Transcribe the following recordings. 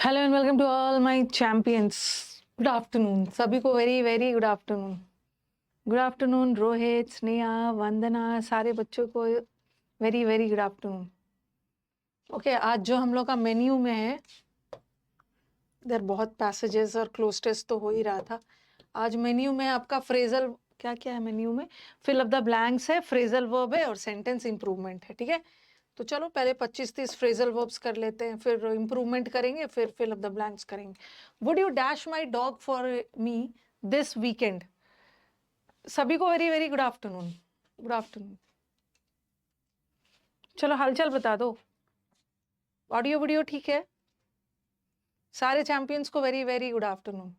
Hello and welcome to all my champions. Good afternoon सभी को, very very good afternoon. Good afternoon Rohit, Sneha, Vandana, सारे बच्चों को very very good afternoon. Okay, आज जो हम लोग का मेन्यू में है, इधर बहुत पैसेजेस और क्लोज टेस्ट तो हो ही रहा था। आज मेन्यू में आपका फ्रेजल क्या क्या है मेन्यू में? फिल अप द ब्लैंक्स है, फ्रेजल वर्ब है और सेंटेंस इंप्रूवमेंट है। ठीक है, तो चलो पहले 25-30 फ्रेजल वर्ब्स कर लेते हैं, फिर इंप्रूवमेंट करेंगे, फिर फिल अप द ब्लैंक्स करेंगे। Would you dash my dog for me this weekend? सभी को very very good afternoon. Good afternoon. चलो हालचाल बता दो। ऑडियो वीडियो ठीक है? सारे चैंपियंस को वेरी वेरी गुड आफ्टरनून।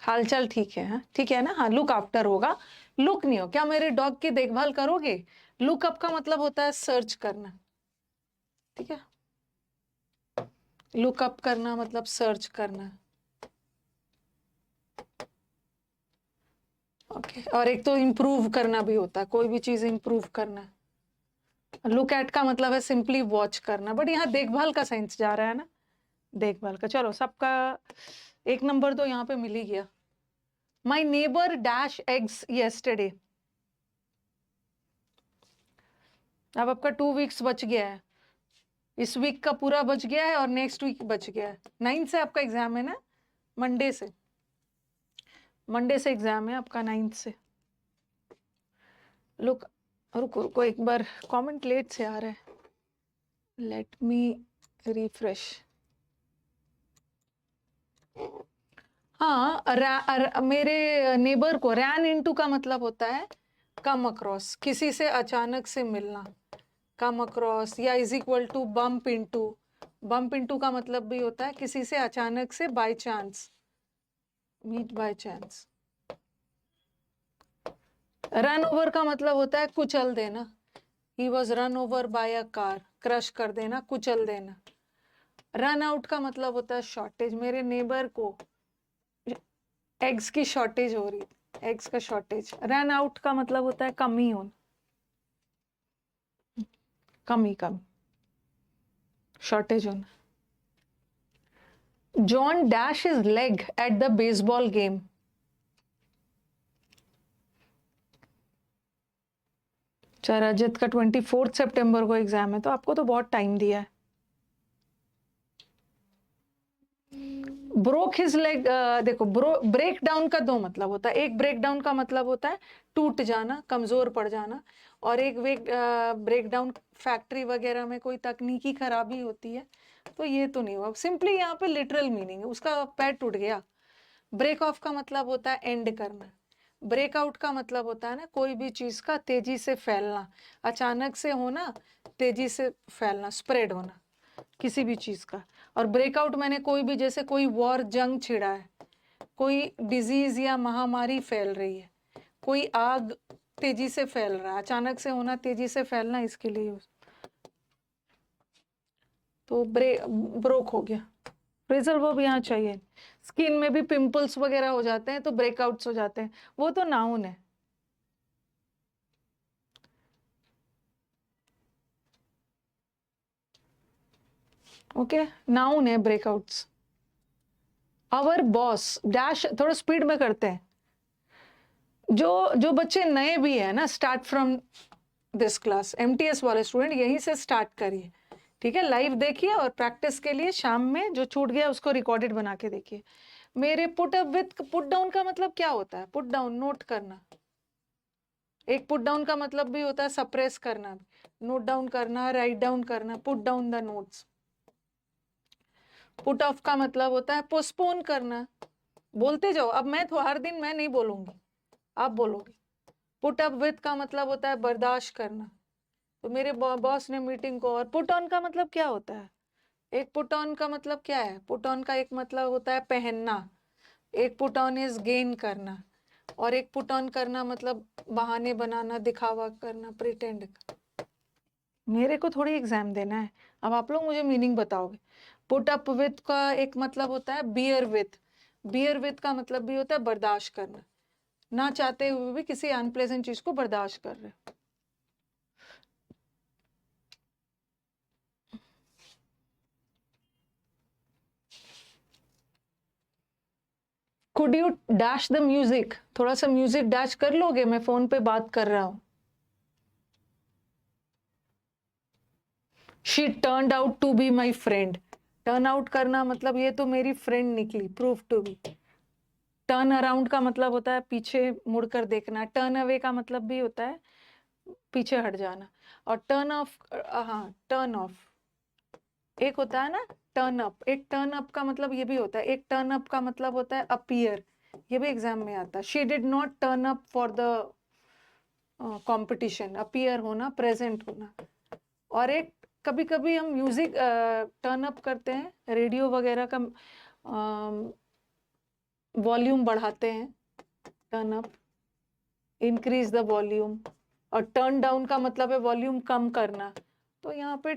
हालचाल ठीक है? हाँ ठीक है ना? हाँ, लुक आफ्टर होगा, लुक नहीं हो। क्या मेरे डॉग की देखभाल करोगे? लुक अप का मतलब होता है सर्च करना। ठीक है, लुक अप करना मतलब सर्च करना। ओके, और एक तो इम्प्रूव करना भी होता है, कोई भी चीज इम्प्रूव करना। लुक एट का मतलब है सिंपली वॉच करना, बट यहाँ देखभाल का सेंस जा रहा है ना, देखभाल का। चलो सबका एक नंबर तो यहाँ पे मिल ही गया। My neighbour dash eggs yesterday. अब आपका 2 वीक्स बच गया है, इस वीक का पूरा बच गया है और नेक्स्ट वीक बच गया है। 9 से आपका एग्जाम है ना, मंडे से। मंडे से एग्जाम है आपका 9 से। लुक, रुको रुको एक बार, कमेंट लेट से आ रहा है, लेट मी रिफ्रेश। हाँ, मेरे नेबर को रैन इनटू का मतलब होता है कम अक्रॉस, किसी से अचानक से मिलना, कम अक्रॉस, या is equal to bump into. Bump into का मतलब भी होता है किसी से अचानक से, by chance, meet by chance. Run over का मतलब होता है कुचल देना, he was run over by a car, crush कर देना, कुचल देना। रन आउट का मतलब होता है शॉर्टेज, मेरे नेबर को एग्स की शॉर्टेज हो रही, एग्स का शॉर्टेज। रन आउट का मतलब होता है कमी होना, कमी कमी, शॉर्टेज होना। John dash his leg at the baseball game. Rajat का 24 सितंबर को एग्जाम है, तो आपको तो बहुत टाइम दिया है। ब्रोक हिज लेग, देखो ब्रेक डाउन का दो मतलब होता है। एक ब्रेक डाउन का मतलब होता है टूट जाना, कमजोर पड़ जाना, और एक ब्रेक डाउन फैक्ट्री वगैरह में कोई तकनीकी खराबी होती है, तो ये तो नहीं हुआ। सिंपली यहाँ पे लिटरल मीनिंग है, उसका पैर टूट गया। ब्रेक ऑफ का मतलब होता है एंड करना। ब्रेकआउट का मतलब होता है ना कोई भी चीज का तेजी से फैलना, अचानक से होना, तेजी से फैलना, स्प्रेड होना किसी भी चीज का। और ब्रेकआउट मैंने कोई भी, जैसे कोई वॉर, जंग छिड़ा है, कोई डिजीज या महामारी फैल रही है, कोई आग तेजी से फैल रहा है, अचानक से होना, तेजी से फैलना, इसके लिए तो ब्रोक हो गया। फ्रेजल वर्ब यहाँ चाहिए। स्किन में भी पिंपल्स वगैरह हो जाते हैं तो ब्रेकआउट्स हो जाते हैं, वो तो नाउन है। ओके, नाउन है ब्रेकआउट्स। आवर बॉस डैश, थोड़ा स्पीड में करते हैं। जो जो बच्चे नए भी है ना, start from this class, MTS वाले स्टूडेंट यहीं से स्टार्ट करिए। ठीक है, लाइव देखिए और प्रैक्टिस के लिए शाम में जो छूट गया उसको रिकॉर्डेड बना के देखिए। मेरे put up with, put down का मतलब क्या होता है? पुट डाउन, नोट करना। एक पुट डाउन का मतलब भी होता है सप्रेस करना, नोट डाउन करना, राइट डाउन करना, put down the notes. Put off का मतलब होता है पोस्टपोन करना। बोलते जाओ, अब मैं तो हर दिन मैं नहीं बोलूंगी, आप बोलोगे। पुट अप विथ का मतलब होता है बर्दाश्त करना। तो मेरे बॉस ने मीटिंग को, और पुट ऑन का मतलब क्या होता है? एक पुट ऑन का मतलब क्या है? पुट ऑन का एक मतलब होता है पहनना, एक पुट ऑन इज गेन करना, और एक पुट ऑन करना मतलब बहाने बनाना, दिखावा करना, प्रिटेंड करना। मेरे को थोड़ी एग्जाम देना है, अब आप लोग मुझे मीनिंग बताओगे। पुट अप विथ का एक मतलब होता है बियर विथ, बियर विथ का मतलब भी होता है बर्दाश्त करना, ना चाहते हुए भी किसी अनप्लेजेंट चीज को बर्दाश्त कर रहे हो। Could you dash the music, थोड़ा सा म्यूजिक डैश कर लोगे, मैं फोन पे बात कर रहा हूं। She turned out to be my friend, turn out करना मतलब ये तो मेरी फ्रेंड निकली, prove to be. Turn around का मतलब होता है पीछे मुड़कर देखना, टर्न अवे का मतलब भी होता है पीछे हट जाना। और टर्न ऑफ, हाँ टर्न ऑफ एक होता है ना, टर्न अप, एक टर्न अप का मतलब ये भी होता है, एक टर्न अप का मतलब होता है अपीयर, ये भी एग्जाम में आता है। She did not turn up for the competition, appear होना, प्रेजेंट होना। और एक कभी कभी हम म्यूजिक टर्न अप करते हैं, रेडियो वगैरह का वॉल्यूम बढ़ाते हैं, turn up, increase the volume. और टर्न डाउन का मतलब है वॉल्यूम कम करना। तो यहाँ पे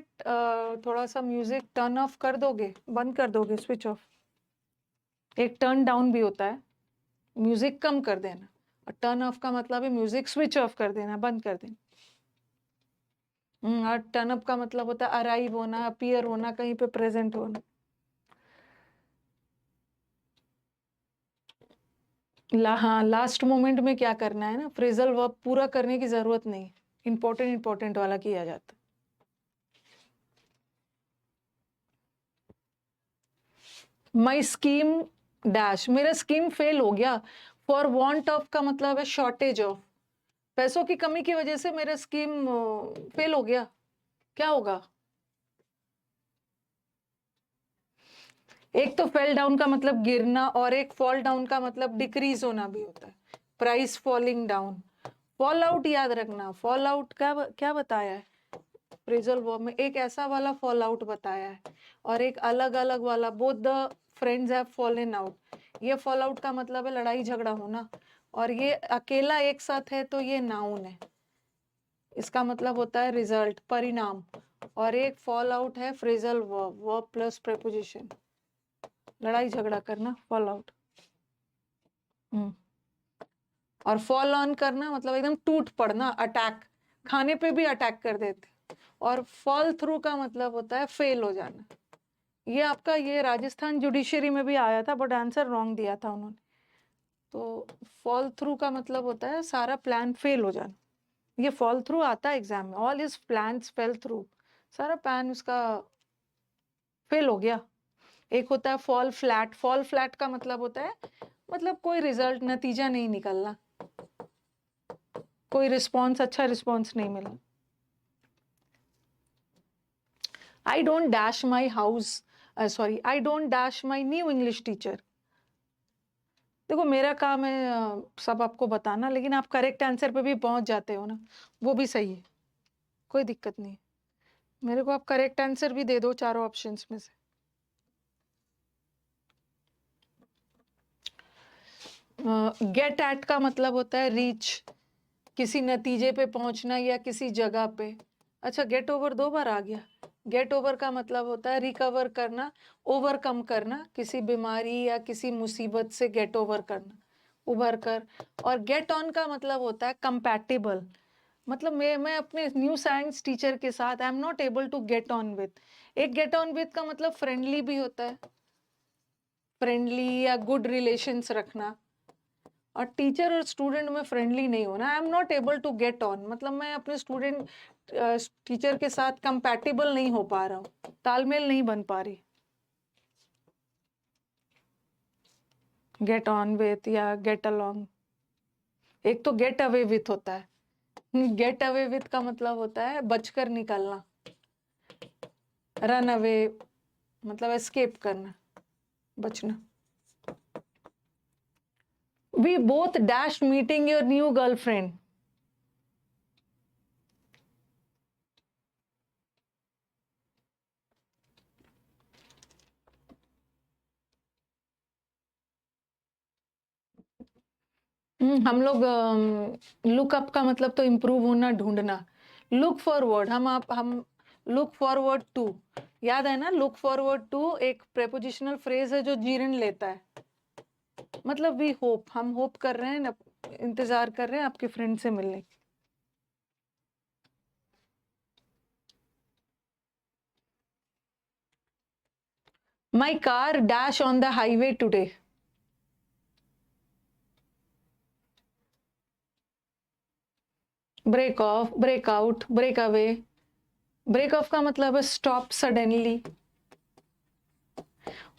थोड़ा सा म्यूजिक टर्न ऑफ कर दोगे, बंद कर दोगे, स्विच ऑफ। एक टर्न डाउन भी होता है, म्यूजिक कम कर देना, और टर्न ऑफ का मतलब है म्यूजिक स्विच ऑफ कर देना, बंद कर देना। और टर्न अप का मतलब होता है अराइव होना, अपीयर होना, कहीं पे प्रेजेंट होना। हाँ, लास्ट मोमेंट में क्या करना है ना, फ्रेजल वर्ब पूरा करने की जरूरत नहीं, इंपॉर्टेंट वाला किया जाता। माई स्कीम डैश, मेरा स्कीम फेल हो गया। फॉर वांट ऑफ का मतलब है शॉर्टेज ऑफ, पैसों की कमी की वजह से मेरा स्कीम फेल हो गया, क्या होगा? एक तो फेल डाउन का मतलब गिरना, और एक फॉल डाउन का मतलब डिक्रीज होना भी होता है, price falling down. Fall out याद रखना, फॉल आउट क्या क्या बताया है फ्रेजल वर्ब में, एक ऐसा वाला फॉल आउट बताया है और एक अलग अलग वाला, both the friends have fallen out. ये फॉल आउट का मतलब है लड़ाई झगड़ा होना, और ये अकेला एक साथ है तो ये नाउन है, इसका मतलब होता है रिजल्ट, परिणाम। और एक फॉल आउट है phrasal verb, verb plus preposition, लड़ाई झगड़ा करना, फॉल आउट। और फॉल ऑन करना मतलब एकदम टूट पड़ना, अटैक, खाने पे भी अटैक कर देते। और फॉल थ्रू का मतलब होता है फेल हो जाना। ये आपका ये राजस्थान जुडिशरी में भी आया था, बट आंसर रॉन्ग दिया था उन्होंने। तो फॉल थ्रू का मतलब होता है सारा प्लान फेल हो जाना, ये फॉल थ्रू आता है एग्जाम में, all his plans fail through, सारा प्लान उसका फेल हो गया। एक होता है फॉल फ्लैट, फॉल फ्लैट का मतलब होता है मतलब कोई रिजल्ट, नतीजा नहीं निकलना, कोई रिस्पॉन्स, अच्छा रिस्पॉन्स नहीं मिला। I don't dash my house, sorry, I don't dash my new English teacher. देखो मेरा काम है सब आपको बताना, लेकिन आप करेक्ट आंसर पे भी पहुंच जाते हो ना, वो भी सही है, कोई दिक्कत नहीं। मेरे को आप करेक्ट आंसर भी दे दो चारों ऑप्शंस में से। गेट एट का मतलब होता है रीच, किसी नतीजे पे पहुंचना या किसी जगह पे। अच्छा, गेट ओवर 2 बार आ गया। गेट ओवर का मतलब होता है रिकवर करना, ओवरकम करना, किसी बीमारी या किसी मुसीबत से गेट ओवर करना, उभर कर। और गेट ऑन का मतलब होता है कंपैटिबल, मतलब मैं अपने न्यू साइंस टीचर के साथ I am not able to get on with. एक गेट ऑन विथ का मतलब फ्रेंडली भी होता है, फ्रेंडली या गुड रिलेशंस रखना। और टीचर और स्टूडेंट में फ्रेंडली नहीं होना, I am not able to get on मतलब मैं अपने स्टूडेंट टीचर के साथ कंपैटिबल नहीं हो पा रहा हूँ, तालमेल नहीं बन पा रही। गेट ऑन विथ या गेट अलोंग। एक तो गेट अवे विथ होता है, गेट अवे विथ का मतलब होता है बचकर निकलना, रन अवे मतलब एस्केप करना, बचना। We both dash meeting your new girlfriend. हम लोग लुक अप का मतलब तो इम्प्रूव होना, ढूंढना। लुक फॉरवर्ड, हम लुक फॉरवर्ड टू, याद है ना, लुक फॉरवर्ड टू एक प्रेपोजिशनल फ्रेज है जो जीर्ण लेता है, मतलब वी होप, हम होप कर रहे हैं ना, इंतजार कर रहे हैं आपके फ्रेंड से मिलने। My car dash on the highway today. Break off, break out, break away. Break off का मतलब है स्टॉप सडनली,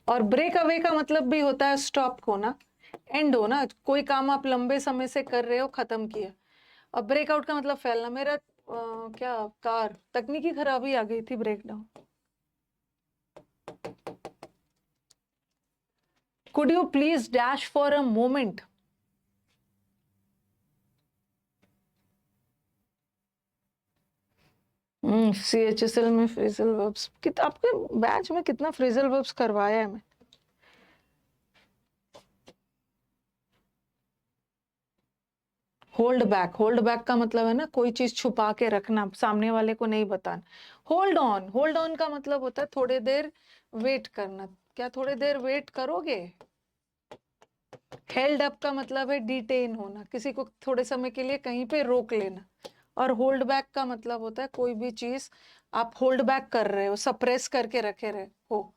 और ब्रेक अवे का मतलब भी होता है स्टॉप होना, एंड होना। कोई काम आप लंबे समय से कर रहे हो, खत्म किया। और ब्रेकआउट का मतलब फैलना। मेरा क्या कार तकनीकी खराबी आ गई थी, breakdown. Could you please dash for a moment. CHSL में फ्रेजल वर्ब्स, आपके बैच में कितना फ्रेजल वर्ब्स करवाया है मैं। होल्ड बैक, होल्ड बैक का मतलब है ना कोई चीज छुपा के रखना, सामने वाले को नहीं बताना। होल्ड ऑन, होल्ड ऑन का मतलब होता है थोड़ी देर वेट करना। क्या थोड़ी देर वेट करोगे। हेल्ड अप का मतलब है डिटेन होना, किसी को थोड़े समय के लिए कहीं पे रोक लेना। और होल्ड बैक का मतलब होता है कोई भी चीज आप होल्ड बैक कर रहे हो, सप्रेस करके रखे रहे हो,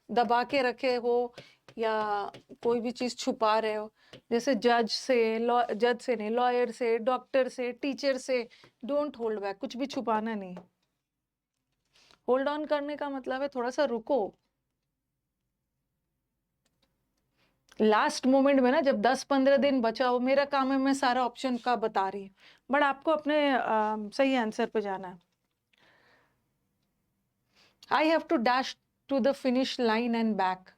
दबा के रखे हो, या कोई भी चीज छुपा रहे हो। जैसे जज से नहीं, लॉयर से, डॉक्टर से, टीचर से। डोंट होल्ड बैक, कुछ भी छुपाना नहीं। होल्ड ऑन करने का मतलब है थोड़ा सा रुको। लास्ट मोमेंट में ना, जब 10-15 दिन बचा हो, मेरा काम है मैं सारा ऑप्शन का बता रही हूँ, बट आपको अपने सही आंसर पे जाना है। I have to dash to the finish line and back.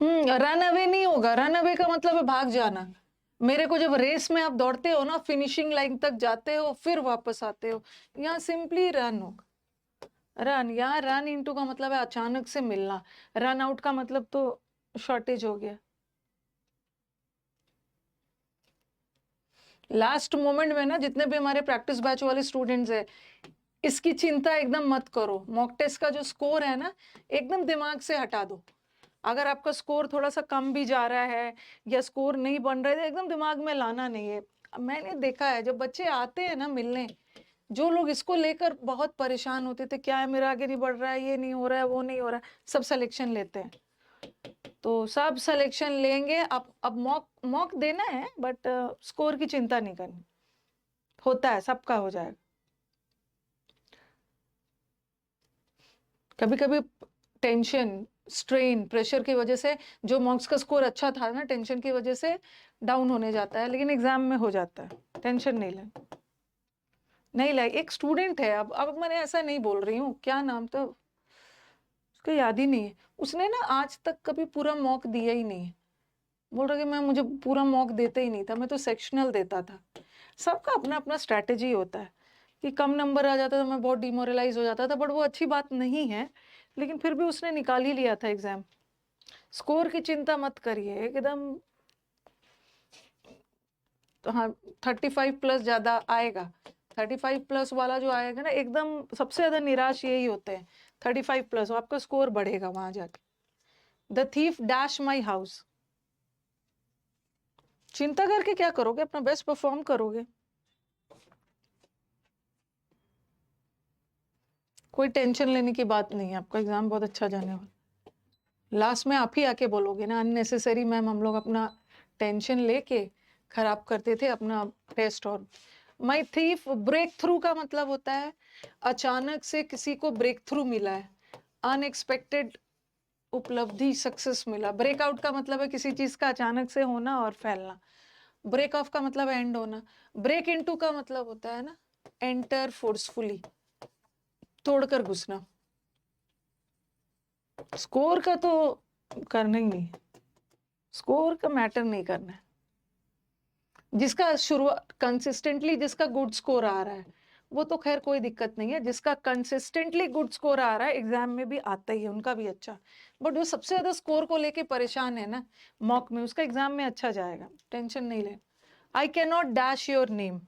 Run away नहीं होगा, रन अवे का मतलब है भाग जाना। मेरे को जब रेस में आप दौड़ते हो ना, फिनिशिंग लाइन तक जाते हो फिर वापस आते हो, यहाँ सिंपली रन होगा। रन, यहाँ रन इनटू का मतलब है अचानक से मिलना। रन आउट का मतलब तो शॉर्टेज हो गया। लास्ट मोमेंट में ना, जितने भी हमारे प्रैक्टिस बैच वाले स्टूडेंट्स है, इसकी चिंता एकदम मत करो। मॉक टेस्ट का जो स्कोर है ना, एकदम दिमाग से हटा दो। अगर आपका स्कोर थोड़ा सा कम भी जा रहा है या स्कोर नहीं बन रहा है, तो एकदम दिमाग में लाना नहीं है। मैंने देखा है जब बच्चे आते हैं ना मिलने, जो लोग इसको लेकर बहुत परेशान होते थे, क्या है मेरा आगे नहीं बढ़ रहा है, ये नहीं हो रहा है, वो नहीं हो रहा है, सब सिलेक्शन लेते हैं। तो सब सिलेक्शन लेंगे। अब मॉक मॉक देना है, बट स्कोर की चिंता नहीं करनी। होता है, सबका हो जाएगा। कभी कभी टेंशन, स्ट्रेन, प्रेशर की वजह से जो मॉक्स का स्कोर अच्छा था ना, टेंशन की वजह से डाउन होने जाता है, लेकिन एग्जाम में हो जाता है। टेंशन नहीं ले, नहीं लाई। एक स्टूडेंट है, अब मैंने ऐसा नहीं बोल रही हूँ, क्या नाम तो उसका याद ही नहीं है। उसने ना आज तक कभी पूरा मॉक दिया ही नहीं है। बोल रहा कि मैं, मुझे पूरा मॉक देता ही नहीं था, मैं तो सेक्शनल देता था। सबका अपना अपना स्ट्रैटेजी होता है। कि कम नंबर आ जाता था, मैं बहुत डिमोरलाइज हो जाता था, बट वो अच्छी बात नहीं है। लेकिन फिर भी उसने निकाल ही लिया था एग्जाम। स्कोर की चिंता मत करिए एकदम। तो हाँ, 35+ ज्यादा आएगा। 35+ वाला जो आएगा ना, एकदम सबसे ज्यादा निराश यही होते हैं। 35+, आपका स्कोर बढ़ेगा वहां जाके। The thief dash my house. चिंता करके क्या करोगे, अपना बेस्ट परफॉर्म करोगे। कोई टेंशन लेने की बात नहीं है, आपका एग्जाम बहुत अच्छा जाने वाला। लास्ट में आप ही आके बोलोगे ना, अननेसेसरी मैम हम लोग अपना टेंशन लेके खराब करते थे अपना टेस्ट। और माई थीफ, ब्रेक थ्रू का मतलब होता है अचानक से किसी को ब्रेक थ्रू मिला है, अनएक्सपेक्टेड उपलब्धि, सक्सेस मिला। ब्रेकआउट का मतलब है किसी चीज का अचानक से होना और फैलना। ब्रेक ऑफ का मतलब एंड होना। ब्रेक इनटू का मतलब होता है ना एंटर फोर्सफुली, तोड़कर घुसना। स्कोर का तो करना ही नहीं, स्कोर का मैटर नहीं करना है। जिसका शुरुआत कंसिस्टेंटली, जिसका गुड स्कोर आ रहा है, वो तो खैर कोई दिक्कत नहीं है। जिसका कंसिस्टेंटली गुड स्कोर आ रहा है, एग्जाम में भी आता ही है, उनका भी अच्छा। बट जो सबसे ज्यादा स्कोर को लेके परेशान है ना मॉक में, उसका एग्जाम में अच्छा जाएगा, टेंशन नहीं ले। I can not dash your name.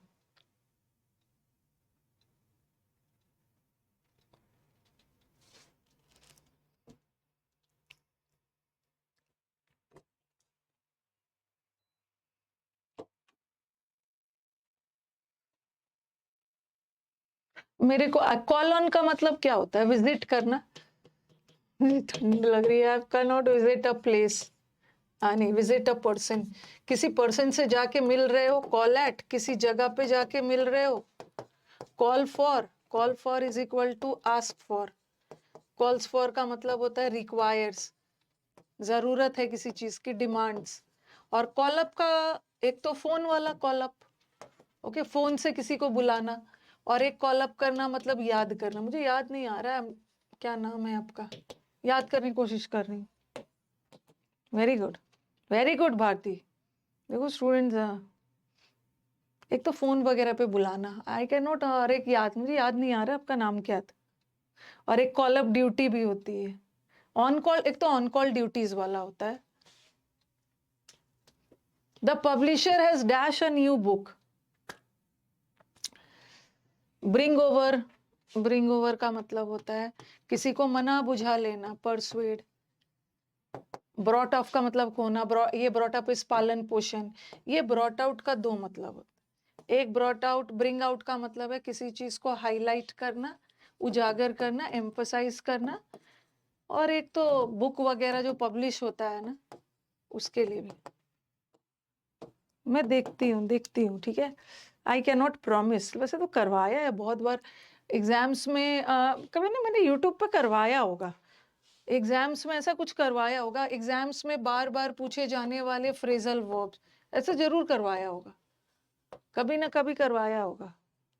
मेरे को कॉल ऑन का मतलब क्या होता है, विजिट करना। मुझे ठंड लग रही है। I can not visit a place. नहीं, विजिट अ पर्सन, किसी पर्सन से जाके मिल रहे हो, कॉल एट, किसी जगह पे जाके मिल रहे हो, call for is equal to ask for. Calls for का मतलब होता है रिक्वायर्स, जरूरत है किसी चीज की, डिमांड्स। और कॉल अप का एक तो फोन वाला कॉल अप, ओके, फोन से किसी को बुलाना, और एक कॉल अप करना मतलब याद करना। मुझे याद नहीं आ रहा है क्या नाम है आपका, याद करने की कोशिश कर रही हूँ। Very good Bharti. देखो स्टूडेंट्स, एक तो फोन वगैरह पे बुलाना, आई कैन नॉट, और एक मुझे याद नहीं आ रहा आपका नाम क्या था। और एक कॉल अप ड्यूटी भी होती है, ऑन कॉल, एक तो ऑन कॉल ड्यूटीज वाला होता है। The publisher has dash a new book. Bring over का मतलब होता है किसी को मना बुझा लेना, परसुएड। ब्रॉट ऑफ का मतलब खोना, ये ब्रॉट अप इस पालन पोषण। ये ब्रॉट आउट का दो मतलब होता है। एक ब्रॉट आउट, ब्रिंग आउट का मतलब है किसी चीज को हाईलाइट करना, उजागर करना, एम्फसाइज करना। और एक तो बुक वगैरह जो पब्लिश होता है ना, उसके लिए भी मैं देखती हूँ, ठीक है। आई कैन नॉट प्रॉमिस, वैसे तो करवाया है बहुत बार एग्जाम्स में, कभी ना मैंने यूट्यूब पे करवाया होगा, एग्जाम्स में ऐसा कुछ करवाया होगा, एग्जाम्स में बार बार पूछे जाने वाले फ्रेजल वर्ब्स, ऐसा जरूर करवाया होगा, कभी ना कभी करवाया होगा।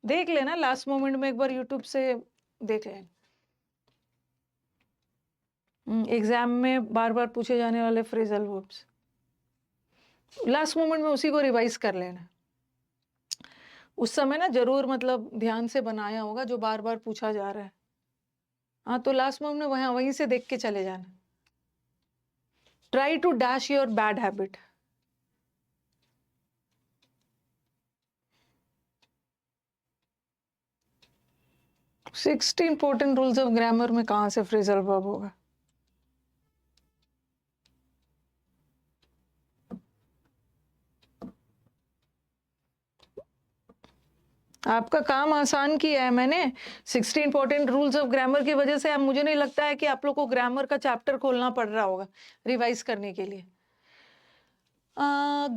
देख लेना लास्ट मोमेंट में एक बार यूट्यूब से देख लेना। एग्जाम में बार बार पूछे जाने वाले फ्रेजल वर्ब्स, लास्ट मोमेंट में उसी को रिवाइज कर लेना। उस समय ना जरूर मतलब ध्यान से बनाया होगा जो बार बार पूछा जा रहा है। हाँ, तो लास्ट मोमेंट में वहीं से देख के चले जाना। Try to dash your bad habit. Sixty important rules of grammar में कहां से फ्रेजल वर्ब होगा? आपका काम आसान किया है मैंने। 60 इंपॉर्टेंट रूल्स ऑफ ग्रामर की वजह से अब मुझे नहीं लगता है कि आप लोग को ग्रामर का चैप्टर खोलना पड़ रहा होगा रिवाइज करने के लिए।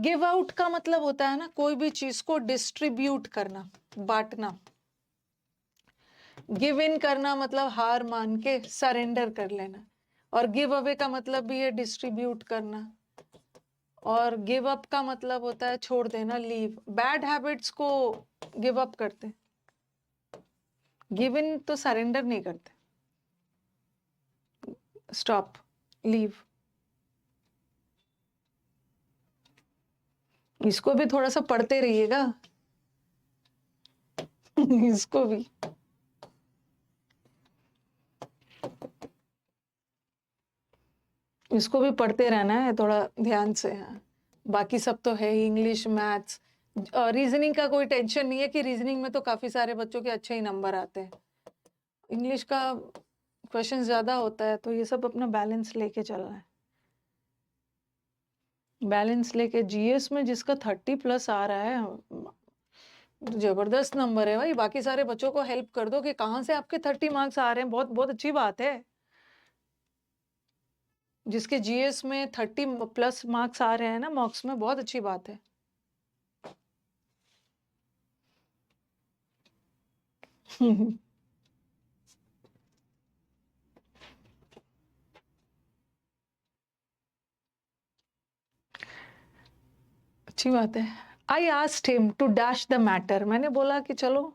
गिव आउट का मतलब होता है ना कोई भी चीज को डिस्ट्रीब्यूट करना, बांटना। गिव इन करना मतलब हार मान के सरेंडर कर लेना। और गिव अवे का मतलब भी है डिस्ट्रीब्यूट करना। और गिव अप का मतलब होता है छोड़ देना, लीव। बैड हैबिट्स को गिव अप करते, गिव इन तो सरेंडर नहीं करते, स्टॉप, लीव। इसको भी थोड़ा सा पढ़ते रहिएगा इसको भी पढ़ते रहना है थोड़ा ध्यान से। हाँ, बाकी सब तो है, इंग्लिश, मैथ्स, रीजनिंग का कोई टेंशन नहीं है कि रीजनिंग में तो काफी सारे बच्चों के अच्छे ही नंबर आते हैं। इंग्लिश का क्वेश्चन ज्यादा होता है, तो ये सब अपना बैलेंस लेके चलना है। बैलेंस लेके जीएस में जिसका 30+ आ रहा है, जबरदस्त नंबर है भाई। बाकी सारे बच्चों को हेल्प कर दो कि कहाँ से आपके 30 मार्क्स आ रहे हैं, बहुत बहुत अच्छी बात है। जिसके जीएस में 30+ मार्क्स आ रहे हैं ना, मार्क्स में, बहुत अच्छी बात है अच्छी बात है। I asked him to dash the matter, मैंने बोला कि चलो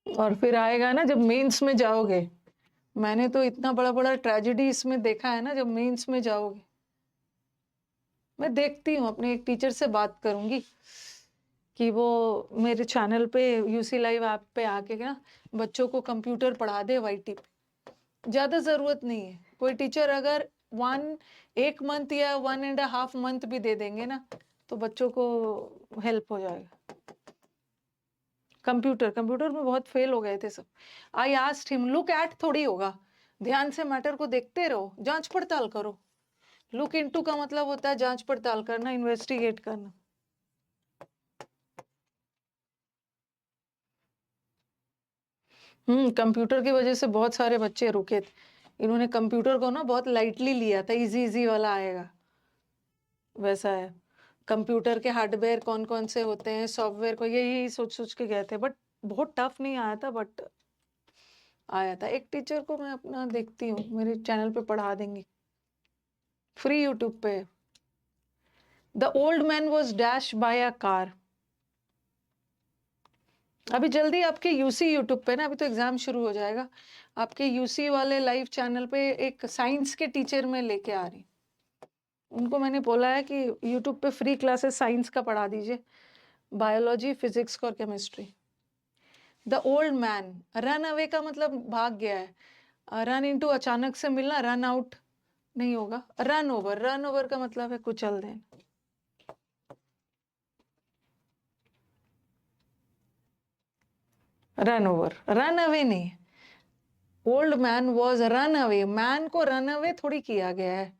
और फिर आएगा ना जब मेंस में जाओगे। मैंने तो इतना बड़ा बड़ा ट्रेजेडी इसमें देखा है ना, जब मेंस में जाओगे। मैं देखती हूँ, अपने एक टीचर से बात करूंगी कि वो मेरे चैनल पे यूसी लाइव ऐप पे आके ना बच्चों को कंप्यूटर पढ़ा दे वाईटी पे। ज्यादा जरूरत नहीं है, कोई टीचर अगर 1 मंथ या 1.5 मंथ भी दे देंगे ना, तो बच्चों को हेल्प हो जाएगा। कंप्यूटर में बहुत फेल हो गए थे सब। आई आस्क्ड हिम, लुक एट थोड़ी होगा, ध्यान से मैटर को देखते रहो, जांच पड़ताल करो। लुक इनटू का मतलब होता है जांच पड़ताल करना, इन्वेस्टिगेट करना। कंप्यूटर की वजह से बहुत सारे बच्चे रुके थे। इन्होंने कंप्यूटर को ना बहुत लाइटली लिया था, इजी इजी वाला आएगा, वैसा है। कंप्यूटर के हार्डवेयर कौन कौन से होते हैं, सॉफ्टवेयर को यही सोच सोच के गए थे, बट बहुत टफ नहीं आया था, बट आया था। एक टीचर को मैं अपना देखती हूँ, मेरे चैनल पे पढ़ा देंगी, फ्री यूट्यूब पे। The old man was dash bye a car. अभी जल्दी आपके यूसी यूट्यूब पे ना, अभी तो एग्जाम शुरू हो जाएगा, आपके यूसी वाले लाइव चैनल पे एक साइंस के टीचर में लेके आ रही। उनको मैंने बोला है कि यूट्यूब पे फ्री क्लासेस साइंस का पढ़ा दीजिए, बायोलॉजी, फिजिक्स और chemistry. The old man, run away का मतलब भाग गया है, रन इनटू अचानक से मिलना, रन आउट नहीं होगा, रन ओवर, रन ओवर का मतलब है कुचल देना। रन ओवर, रन अवे नहीं। Old man was run away, man को रन अवे थोड़ी किया गया है,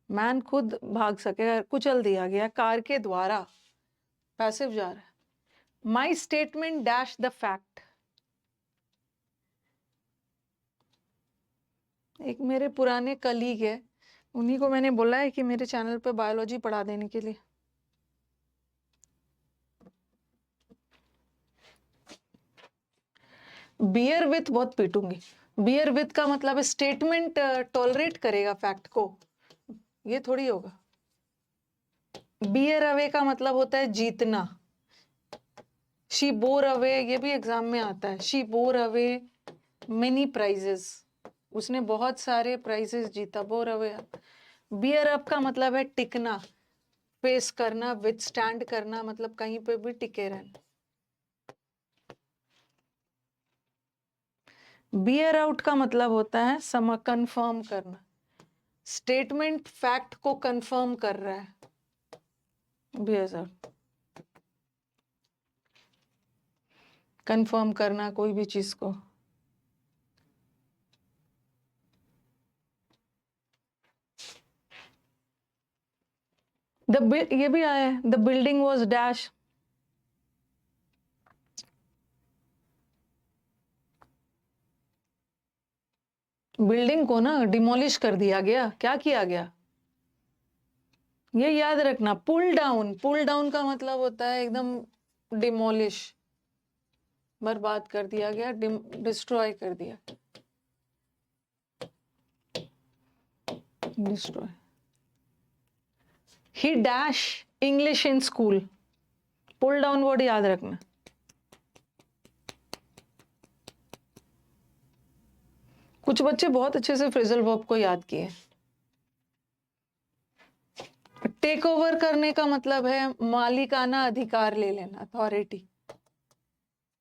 मैन खुद भाग सके, कुचल दिया गया कार के द्वारा, पैसिव जा रहा है। My statement dash the fact. एक मेरे पुराने कलीग है, उन्हीं को मैंने बोला है कि मेरे चैनल पे बायोलॉजी पढ़ा देने के लिए। बियर विथ बहुत पीटूंगी। बियर विथ का मतलब है स्टेटमेंट टॉलरेट करेगा फैक्ट को, ये थोड़ी होगा। बियर अवे का मतलब होता है जीतना। शी बोर अवे, ये भी एग्जाम में आता है, she bore away many prizes, उसने बहुत सारे प्राइजेस जीता, बोर अवे। बियर अप का मतलब है टिकना, फेस करना, विथस्टैंड करना, मतलब कहीं पे भी टिके रहना। बियर आउट का मतलब होता है कंफर्म करना, स्टेटमेंट फैक्ट को कंफर्म कर रहा है, बियर आउट। कंफर्म करना कोई भी चीज को। ये भी आया है, the building was dash. Building को ना डिमोलिश कर दिया गया, क्या किया गया, ये याद रखना। पुल डाउन, पुल डाउन का मतलब होता है एकदम डिमोलिश, बर्बाद कर दिया गया, डिस्ट्रॉय कर दिया, destroy. He dash English in school, pull down word याद रखना। कुछ बच्चे बहुत अच्छे से फ्रेजल वर्ब को याद किए। टेक ओवर करने का मतलब है मालिकाना अधिकार ले लेना, अथॉरिटी,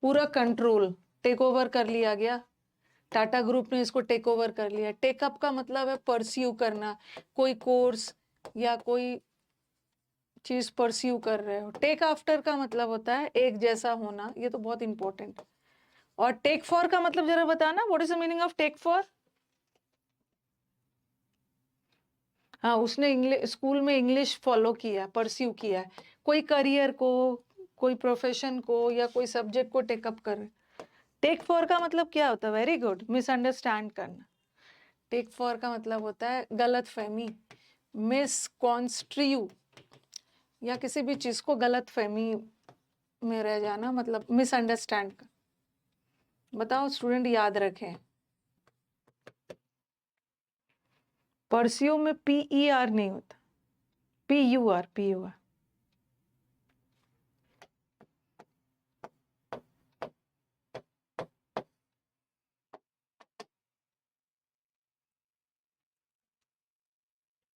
पूरा कंट्रोल, टेक ओवर कर लिया गया, टाटा ग्रुप ने इसको टेक ओवर कर लिया। टेकअप का मतलब है परस्यू करना, कोई कोर्स या कोई चीज परस्यू कर रहे हो। टेक आफ्टर का मतलब होता है एक जैसा होना, ये तो बहुत इंपॉर्टेंट। और टेक फॉर का मतलब जरा बताना, what is the meaning of take for. हाँ, उसने स्कूल में इंग्लिश फॉलो किया, परस्यू किया, कोई करियर को, कोई प्रोफेशन को या कोई सब्जेक्ट को टेकअप कर। टेक फॉर का मतलब क्या होता है, वेरी गुड, मिसअंडरस्टैंड करना। टेक फॉर का मतलब होता है गलत फहमी, मिसकॉन्स्ट्रियू, या किसी भी चीज को गलत फहमी में रह जाना, मतलब मिसअंडरस्टैंड कर। बताओ स्टूडेंट, याद रखें। परस्यू में PER नहीं होता, PUR, PUR।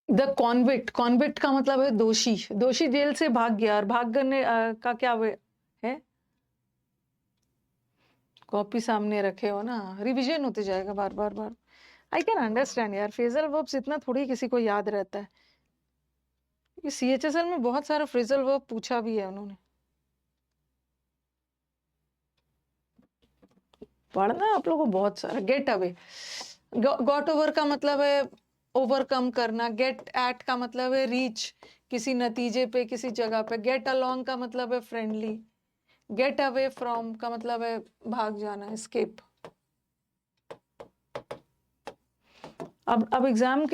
The convict, convict का मतलब है दोषी, दोषी जेल से भाग गया, और भागने का क्या है, कॉपी सामने रखे हो ना, रिवीजन होते जाएगा बार बार बार। आई कैन अंडरस्टैंड यार, फ्रेजल वर्ब्स इतना थोड़ी किसी को याद रहता है। ये CHSL में बहुत सारा फ्रेजल वर्ब पूछा भी है उन्होंने, पढ़ना आप लोगों को बहुत सारा। गेट अवे, गॉट ओवर का मतलब है ओवरकम करना। गेट एट का मतलब है रीच, किसी नतीजे पे, किसी जगह पे। गेट अलोंग का मतलब है फ्रेंडली। गेट अवे फ्रॉम का मतलब है भाग जाना, एस्केप। अब एग्जाम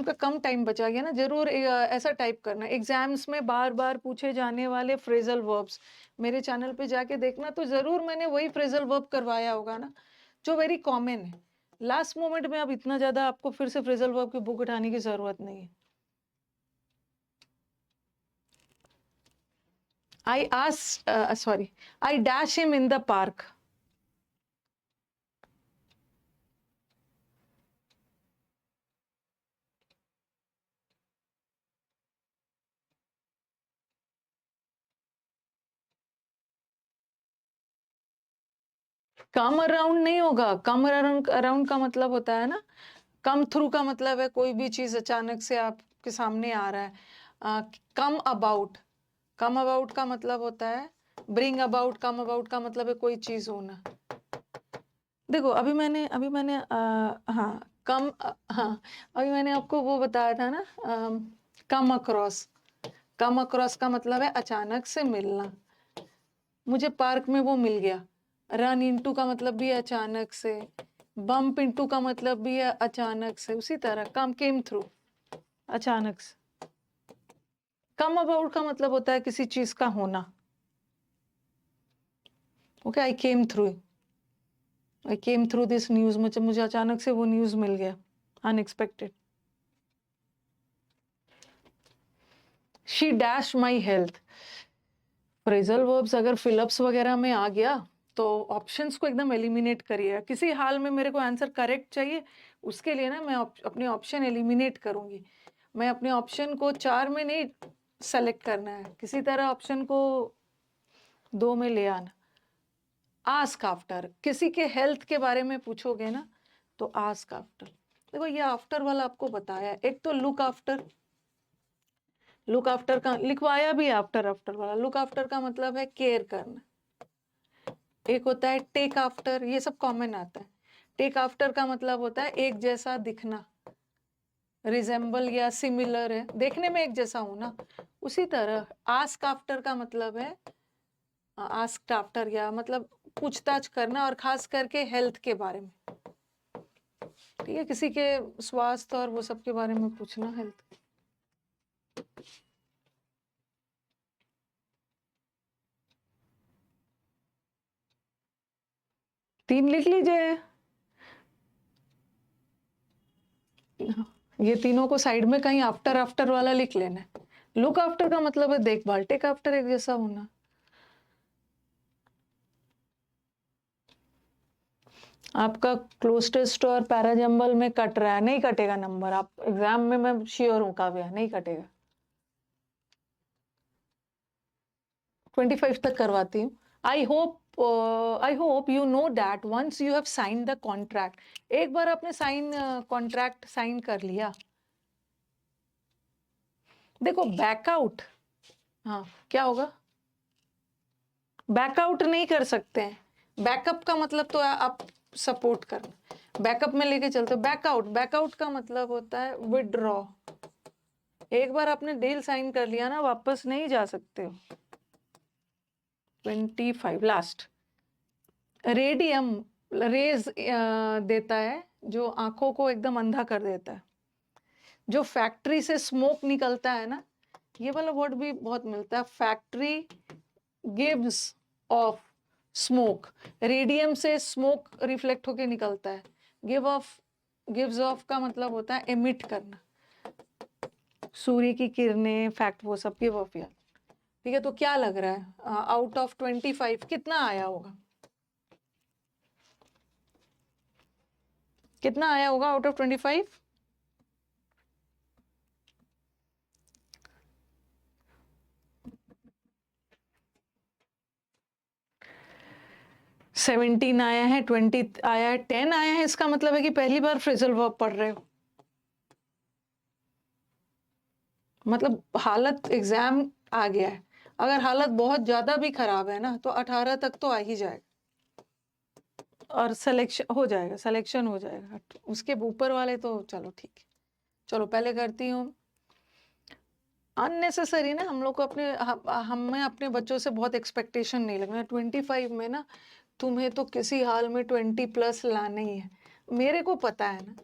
का कम टाइम बचा गया ना, जरूर ऐसा टाइप करना, एग्जाम्स में बार बार पूछे जाने वाले फ्रेजल वर्ब्स। मेरे चैनल पे जाके देखना, तो जरूर मैंने वही फ्रेजल वर्ब करवाया होगा ना, जो वेरी कॉमन है। लास्ट मोमेंट में अब इतना ज्यादा आपको फिर से फ्रेजल वर्ब की बुक उठाने की जरूरत नहीं है। I dash him in the park. Come around नहीं होगा, कम अराउंड का मतलब होता है ना, कम थ्रू का मतलब है कोई भी चीज अचानक से आपके सामने आ रहा है। कम अबाउट, कम अबाउट का मतलब होता है ब्रिंग अबाउट, कम अबाउट का मतलब है कोई चीज होना। देखो अभी मैंने हाँ हाँ, अभी मैंने आपको वो बताया था ना, कम अक्रॉस, कम अक्रॉस का मतलब है अचानक से मिलना। मुझे पार्क में वो मिल गया। रन इनटू का मतलब भी है अचानक से, बम्प इनटू का मतलब भी है अचानक से। उसी तरह कम केम थ्रू, अचानक से। कम अबाउट का मतलब होता है किसी चीज का होना। Okay, I came through this news, मुझे अचानक से वो न्यूज मिल गया, unexpected. She dash my health. Phrasal verbs अगर फिलअप्स वगैरह में आ गया तो ऑप्शंस को एकदम एलिमिनेट करिए। किसी हाल में मेरे को आंसर करेक्ट चाहिए, उसके लिए ना मैं अपने ऑप्शन एलिमिनेट करूंगी। मैं अपने ऑप्शन को 4 में नहीं सेलेक्ट करना है, किसी तरह ऑप्शन को 2 में ले आना। आस्क आफ्टर, किसी के हेल्थ के बारे में पूछोगे ना तो आस्क आफ्टर। देखो ये आफ्टर वाला आपको बताया, एक तो लुक आफ्टर, लुक आफ्टर का लिखवाया भी आफ्टर, आफ्टर वाला। लुक आफ्टर का मतलब है केयर करना। एक होता है टेक आफ्टर, ये सब कॉमन आता है। टेक आफ्टर का मतलब होता है एक जैसा दिखना, रिजेंबल या सिमिलर है, देखने में एक जैसा होना। उसी तरह आस्क आफ्टर का मतलब है, आस्क आफ्टर या मतलब पूछताछ करना, और खास करके हेल्थ के बारे में। ठीक है, किसी के स्वास्थ्य और वो सब के बारे में पूछना, हेल्थ। तीन लिख लीजिए, ये तीनों को साइड में कहीं आफ्टर आफ्टर वाला लिख लेना है। लुक आफ्टर का मतलब है देखभाल, टेक आफ्टर एक जैसा होना। आपका क्लोज टेस्ट और पैराजम्बल में कट रहा है, नहीं कटेगा नंबर। आप एग्जाम में मैं श्योर हूं काव्या, नहीं कटेगा। 25 तक करवाती हूँ। I hope you know that once you have sign the contract. एक बार आपने कॉन्ट्रैक्ट साइन कर लिया, देखो बैकआउट, हाँ क्या होगा, बैकआउट नहीं कर सकते हैं। बैकअप का मतलब तो आप सपोर्ट करना, बैकअप में लेके चलते हो। बैकआउट, बैकआउट का मतलब होता है विड्रॉ। एक बार आपने डील साइन कर लिया ना, वापस नहीं जा सकते हो। 25 लास्ट। रेडियम, रेज देता है जो आंखों को एकदम अंधा कर देता है। जो फैक्ट्री से स्मोक निकलता है ना, ये वाला वर्ड भी बहुत मिलता है। Factory gives off smoke, radium से स्मोक रिफ्लेक्ट होके निकलता है। गिव्स ऑफ का मतलब होता है एमिट करना, सूर्य की किरणें, फैक्ट वो सब गिव ऑफ। यार ठीक है, तो क्या लग रहा है आउट ऑफ 25 कितना आया होगा, कितना आया होगा आउट ऑफ 25? सेवनटीन आया है, 20 आया है, 10 आया है। इसका मतलब है कि पहली बार फ्रेजल वर्ब पढ़ रहे हो। मतलब हालत एग्जाम आ गया है। अगर हालत बहुत ज्यादा भी खराब है ना, तो 18 तक तो आ ही जाएगा, और सिलेक्शन हो जाएगा, सिलेक्शन हो जाएगा। उसके ऊपर वाले तो चलो ठीक है। चलो पहले करती हूँ। अननेसेसरी ना, हम लोग को अपने हमें अपने बच्चों से बहुत एक्सपेक्टेशन नहीं लगना। 25 में ना तुम्हें तो किसी हाल में 20 प्लस लाना ही है। मेरे को पता है ना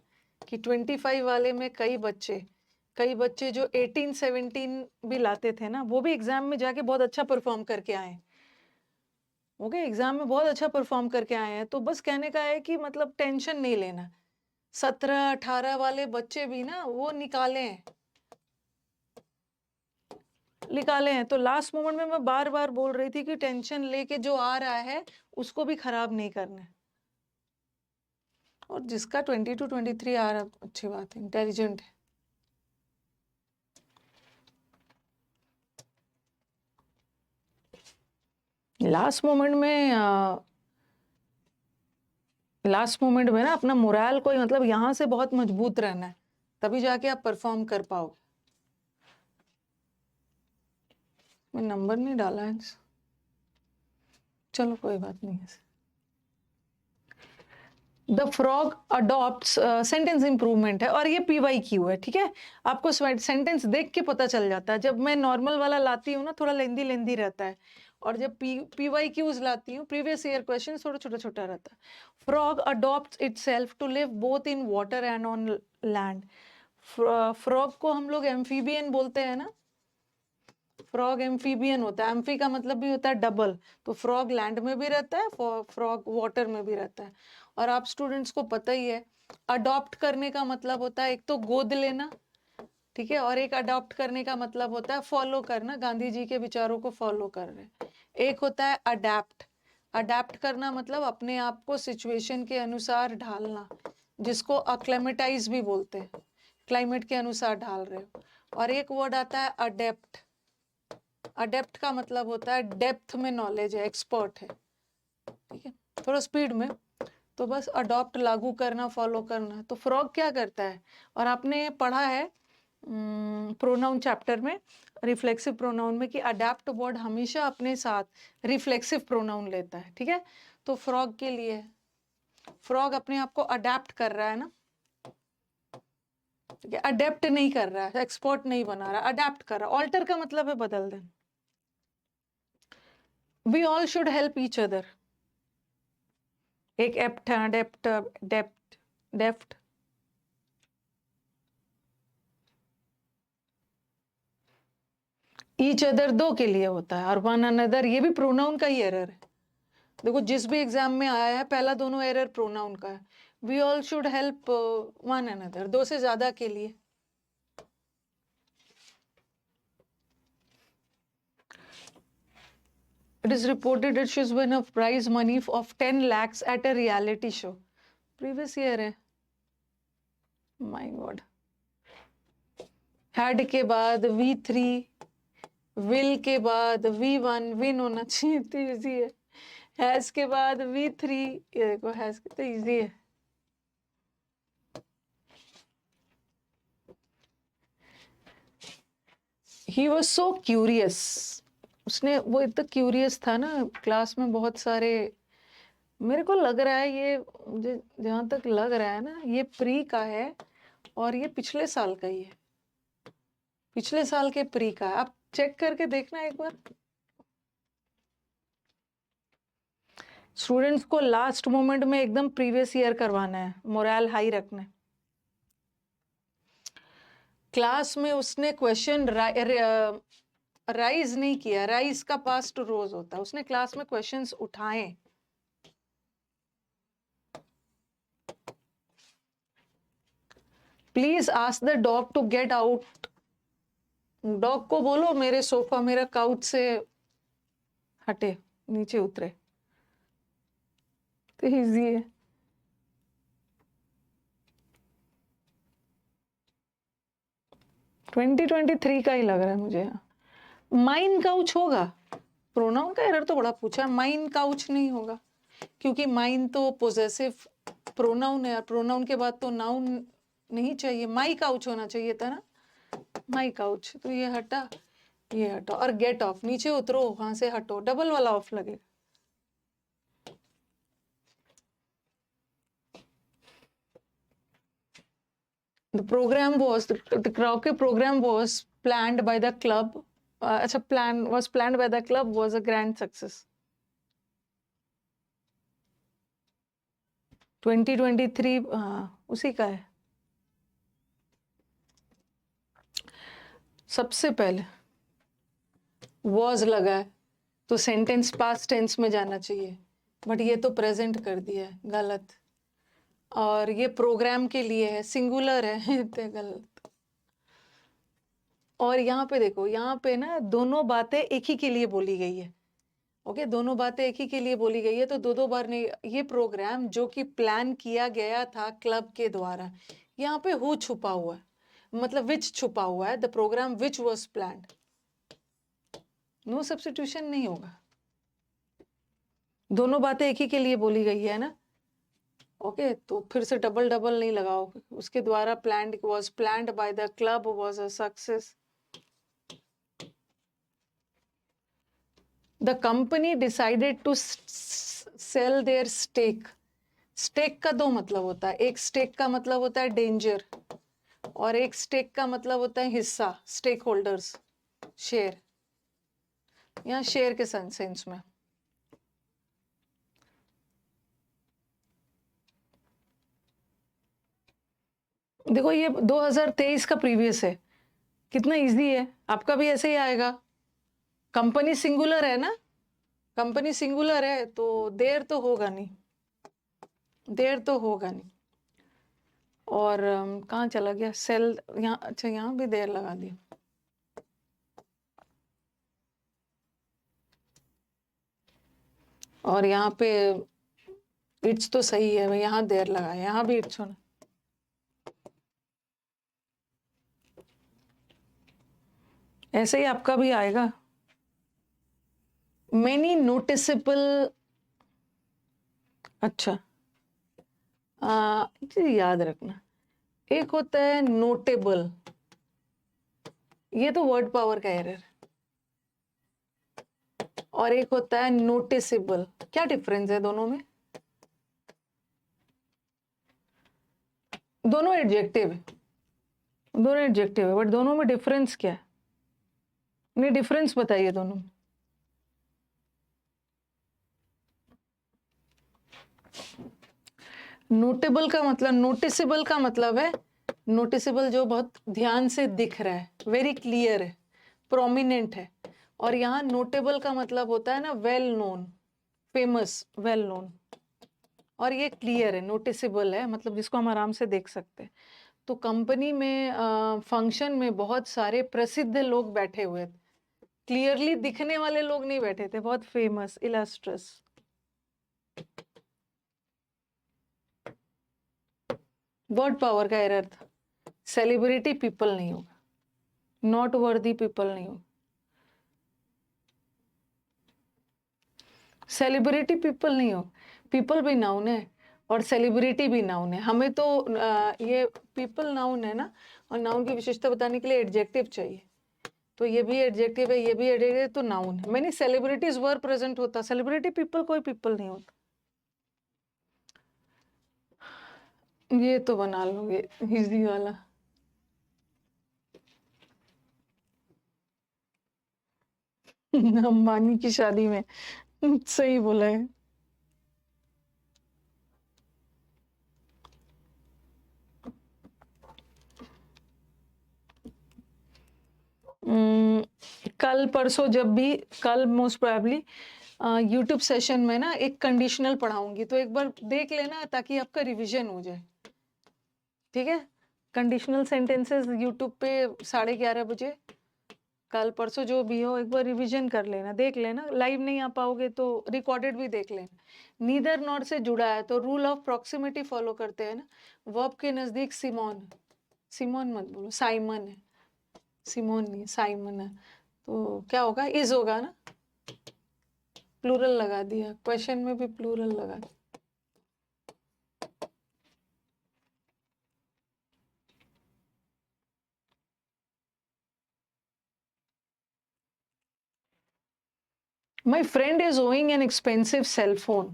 कि 25 वाले में कई बच्चे जो 18-17 भी लाते थे ना, वो भी एग्जाम में जाके बहुत अच्छा परफॉर्म करके आए। ओके, एग्जाम में बहुत अच्छा परफॉर्म करके आए हैं। तो बस कहने का है कि मतलब टेंशन नहीं लेना। 17-18 वाले बच्चे भी ना वो निकाले हैं। तो लास्ट मोमेंट में मैं बार बार बोल रही थी कि टेंशन लेके जो आ रहा है उसको भी खराब नहीं करना है। और जिसका 22-23 आ रहा, अच्छी बात है, इंटेलिजेंट है। लास्ट मोमेंट में ना अपना मोरल को मतलब यहाँ से बहुत मजबूत रहना है, तभी जाके आप परफॉर्म कर पाओगे। मैं नंबर नहीं डाला है, चलो कोई बात नहीं है। The frog adopts sentence improvement है और ये PYQ है, ठीक है। आपको सेंटेंस देख के पता चल जाता है। जब मैं नॉर्मल वाला लाती हूँ ना, थोड़ा लेंदी रहता है, और जब PYQs लाती हूँ, प्रीवियस ईयर क्वेश्चन, थोड़ा छोटा रहता है। Frog adopts itself to live both in water and on land. Frog को हम लोग एम्फीबियन बोलते हैं ना, फ्रॉग एम्फीबियन होता है। एम्फी का मतलब भी होता है डबल, तो फ्रॉग लैंड में भी रहता है, फ्रॉग वाटर में भी रहता है। और आप स्टूडेंट्स को पता ही है, अडॉप्ट करने का मतलब होता है एक तो गोद लेना, ठीक है, और एक अडॉप्ट करने का मतलब होता है फॉलो करना, गांधी जी के विचारों को फॉलो कर रहे हैं। एक होता है अडैप्ट। अडैप्ट करना मतलब अपने आप को सिचुएशन के अनुसार ढालना, जिसको अक्लेमेटाइज भी बोलते हैं, क्लाइमेट के अनुसार ढाल रहे हो। और एक वर्ड आता है अडेप्ट। अडेप्ट का मतलब होता है डेप्थ में नॉलेज है, एक्सपर्ट है, ठीक है, थोड़ा स्पीड में। तो बस अडॉप्ट लागू करना, फॉलो करना। तो फ्रॉग क्या करता है, और आपने पढ़ा है प्रोनाउन चैप्टर में, रिफ्लेक्सिव प्रोनाउन में, कि अडैप्ट वर्ड हमेशा अपने साथ रिफ्लेक्सिव प्रोनाउन लेता है, ठीक है। तो फ्रॉग के लिए, फ्रॉग अपने आप को अडैप्ट कर रहा है ना, ठीक है, अडेप्ट नहीं कर रहा है, एक्सपर्ट नहीं बना रहा, अडैप्ट कर रहा है। ऑल्टर का मतलब है बदल देना। We all should help each other. एक एप्ट है, डेप्ट, डेप्ट, डेफ्ट। ईच अदर दो के लिए होता है, और वन अनदर ये भी प्रोनाउन का ही एरर है। देखो जिस भी एग्जाम में आया है, पहला दोनों एरर प्रोनाउन का है। We all should help one another, दो से ज्यादा के लिए। It is reported that she's won a prize money of 10 lakhs at a reality show. Previous year है। My God. Had के बाद V3, will के बाद V1, win होना चाहिए, तो इजी है। has के बाद V3, ये देखो has के, तो इजी है। He was so curious. उसने, वो इतना क्यूरियस था ना, क्लास में बहुत सारे, मेरे को लग रहा है ये, मुझे जहाँ तक लग रहा है ना, ये प्री का है और ये पिछले साल का ही है, पिछले साल के प्री का है। आप चेक करके देखना एक बार। स्टूडेंट्स को लास्ट मोमेंट में एकदम प्रीवियस ईयर करवाना है, मोरल हाई रखना है। क्लास में उसने क्वेश्चन राइज नहीं किया, राइज का पास्ट रोज होता है, उसने क्लास में क्वेश्चंस उठाए। Please ask the dog to get out. Dog को बोलो मेरे सोफा, मेरा काउच से हटे, नीचे उतरे। तो इजी है। ट्वेंटी 23 का ही लग रहा है मुझे। माइन काउच होगा, प्रोनाउन का एरर तो बड़ा पूछा है, माइन काउच नहीं होगा, क्योंकि माइन तो पोजेसिव प्रोनाउन है, प्रोनाउन के बाद तो नाउन नहीं चाहिए। माई काउच होना चाहिए था ना, माई काउच। तो ये हटा, ये हटा, और गेट ऑफ, नीचे उतरो, वहां से हटो, डबल वाला ऑफ लगेगा। The program was, the karaoke program was planned by the club. Was planned by the club, was a grand success. 2023 उसी का है। सबसे पहले was लगा है तो सेंटेंस पास्ट टेंस में जाना चाहिए, बट ये तो प्रेजेंट कर दिया है, गलत। और ये प्रोग्राम के लिए है, सिंगुलर है तो गलत। और यहाँ पे देखो, यहाँ पे ना दोनों बातें एक ही के लिए बोली गई है। ओके, दोनों बातें एक ही के लिए बोली गई है, तो दो दो बार नहीं। ये प्रोग्राम जो कि प्लान किया गया था क्लब के द्वारा, यहाँ पे हु छुपा हुआ है, मतलब विच छुपा हुआ है, the program which was planned. No substitution नहीं होगा, दोनों बातें एक ही के लिए बोली गई है ना। ओके, तो फिर से डबल डबल नहीं लगाओ, उसके द्वारा planned was planned by the club was a success. The company decided to sell their stake. Stake का दो मतलब होता है, एक स्टेक का मतलब होता है डेंजर, और एक स्टेक का मतलब होता है हिस्सा, स्टेक होल्डर्स, शेयर। यहाँ शेयर के सेंस में। देखो ये 2023 का प्रीवियस है, कितना इजी है, आपका भी ऐसे ही आएगा। कंपनी सिंगुलर है ना, कंपनी सिंगुलर है तो देर तो होगा नहीं, देर तो होगा नहीं। और कहाँ चला गया सेल, यहाँ, अच्छा यहाँ भी देर लगा दी। और यहाँ पे इट्स तो सही है, यहाँ देर लगा, यहाँ भी इट्स होना। ऐसे ही आपका भी आएगा। मेनी नोटिसेबल, अच्छा याद रखना, एक होता है नोटेबल, ये तो वर्ड पावर का एरर, और एक होता है नोटिसेबल। क्या डिफरेंस है दोनों में? दोनों एडजेक्टिव है, दोनों एडजेक्टिव है, बट दोनों में डिफरेंस क्या है? नहीं, डिफरेंस बताइए दोनों में। नोटेबल का मतलब, नोटिसेबल का मतलब है, नोटिसेबल जो बहुत ध्यान से दिख रहा है, वेरी क्लियर है, प्रोमिनेंट है। और यहाँ नोटेबल का मतलब होता है ना well known, famous, well known. और ये क्लियर है, नोटिसेबल है, मतलब जिसको हम आराम से देख सकते हैं। तो कंपनी में फंक्शन में बहुत सारे प्रसिद्ध लोग बैठे हुए थे, क्लियरली दिखने वाले लोग नहीं बैठे थे, बहुत फेमस, इलस्ट्रस। वर्ड पावर का एरर था, सेलिब्रिटी पीपल नहीं होगा, नॉट वर्दी पीपल नहीं होगा, सेलिब्रिटी पीपल नहीं हो। पीपल भी नाउन है और सेलिब्रिटी भी नाउन है। हमें तो ये पीपल नाउन है ना, और नाउन की विशेषता बताने के लिए एडजेक्टिव चाहिए, तो ये भी एडजेक्टिव है, ये भी एडजेक्टिव, तो नाउन है। मैंने सेलिब्रिटीज वर प्रेजेंट होता, सेलिब्रिटी पीपल कोई पीपल नहीं होता। ये तो बना लोगे इजी वाला। अंबानी की शादी में, सही बोला है। कल परसों जब भी, कल मोस्ट प्रोबेबली यूट्यूब सेशन में ना एक कंडीशनल पढ़ाऊंगी, तो एक बार देख लेना ताकि आपका रिवीजन हो जाए, ठीक है? कंडीशनल सेंटेंसेस यूट्यूब पे 11:30 बजे, कल परसों जो भी हो, एक बार रिवीजन कर लेना, देख लेना। लाइव नहीं आ पाओगे तो रिकॉर्डेड भी देख लेना। नीदर नॉर से जुड़ा है तो रूल ऑफ प्रॉक्सिमिटी फॉलो करते हैं ना। वर्ब के नजदीक सिमोन, सिमोन मत बोलो, साइमन है, सिमोन नहीं, साइमन है, तो क्या होगा, इज होगा ना, प्लूरल लगा दिया, क्वेश्चन में भी प्लूरल लगा दिया। My friend is owing an expensive cell phone.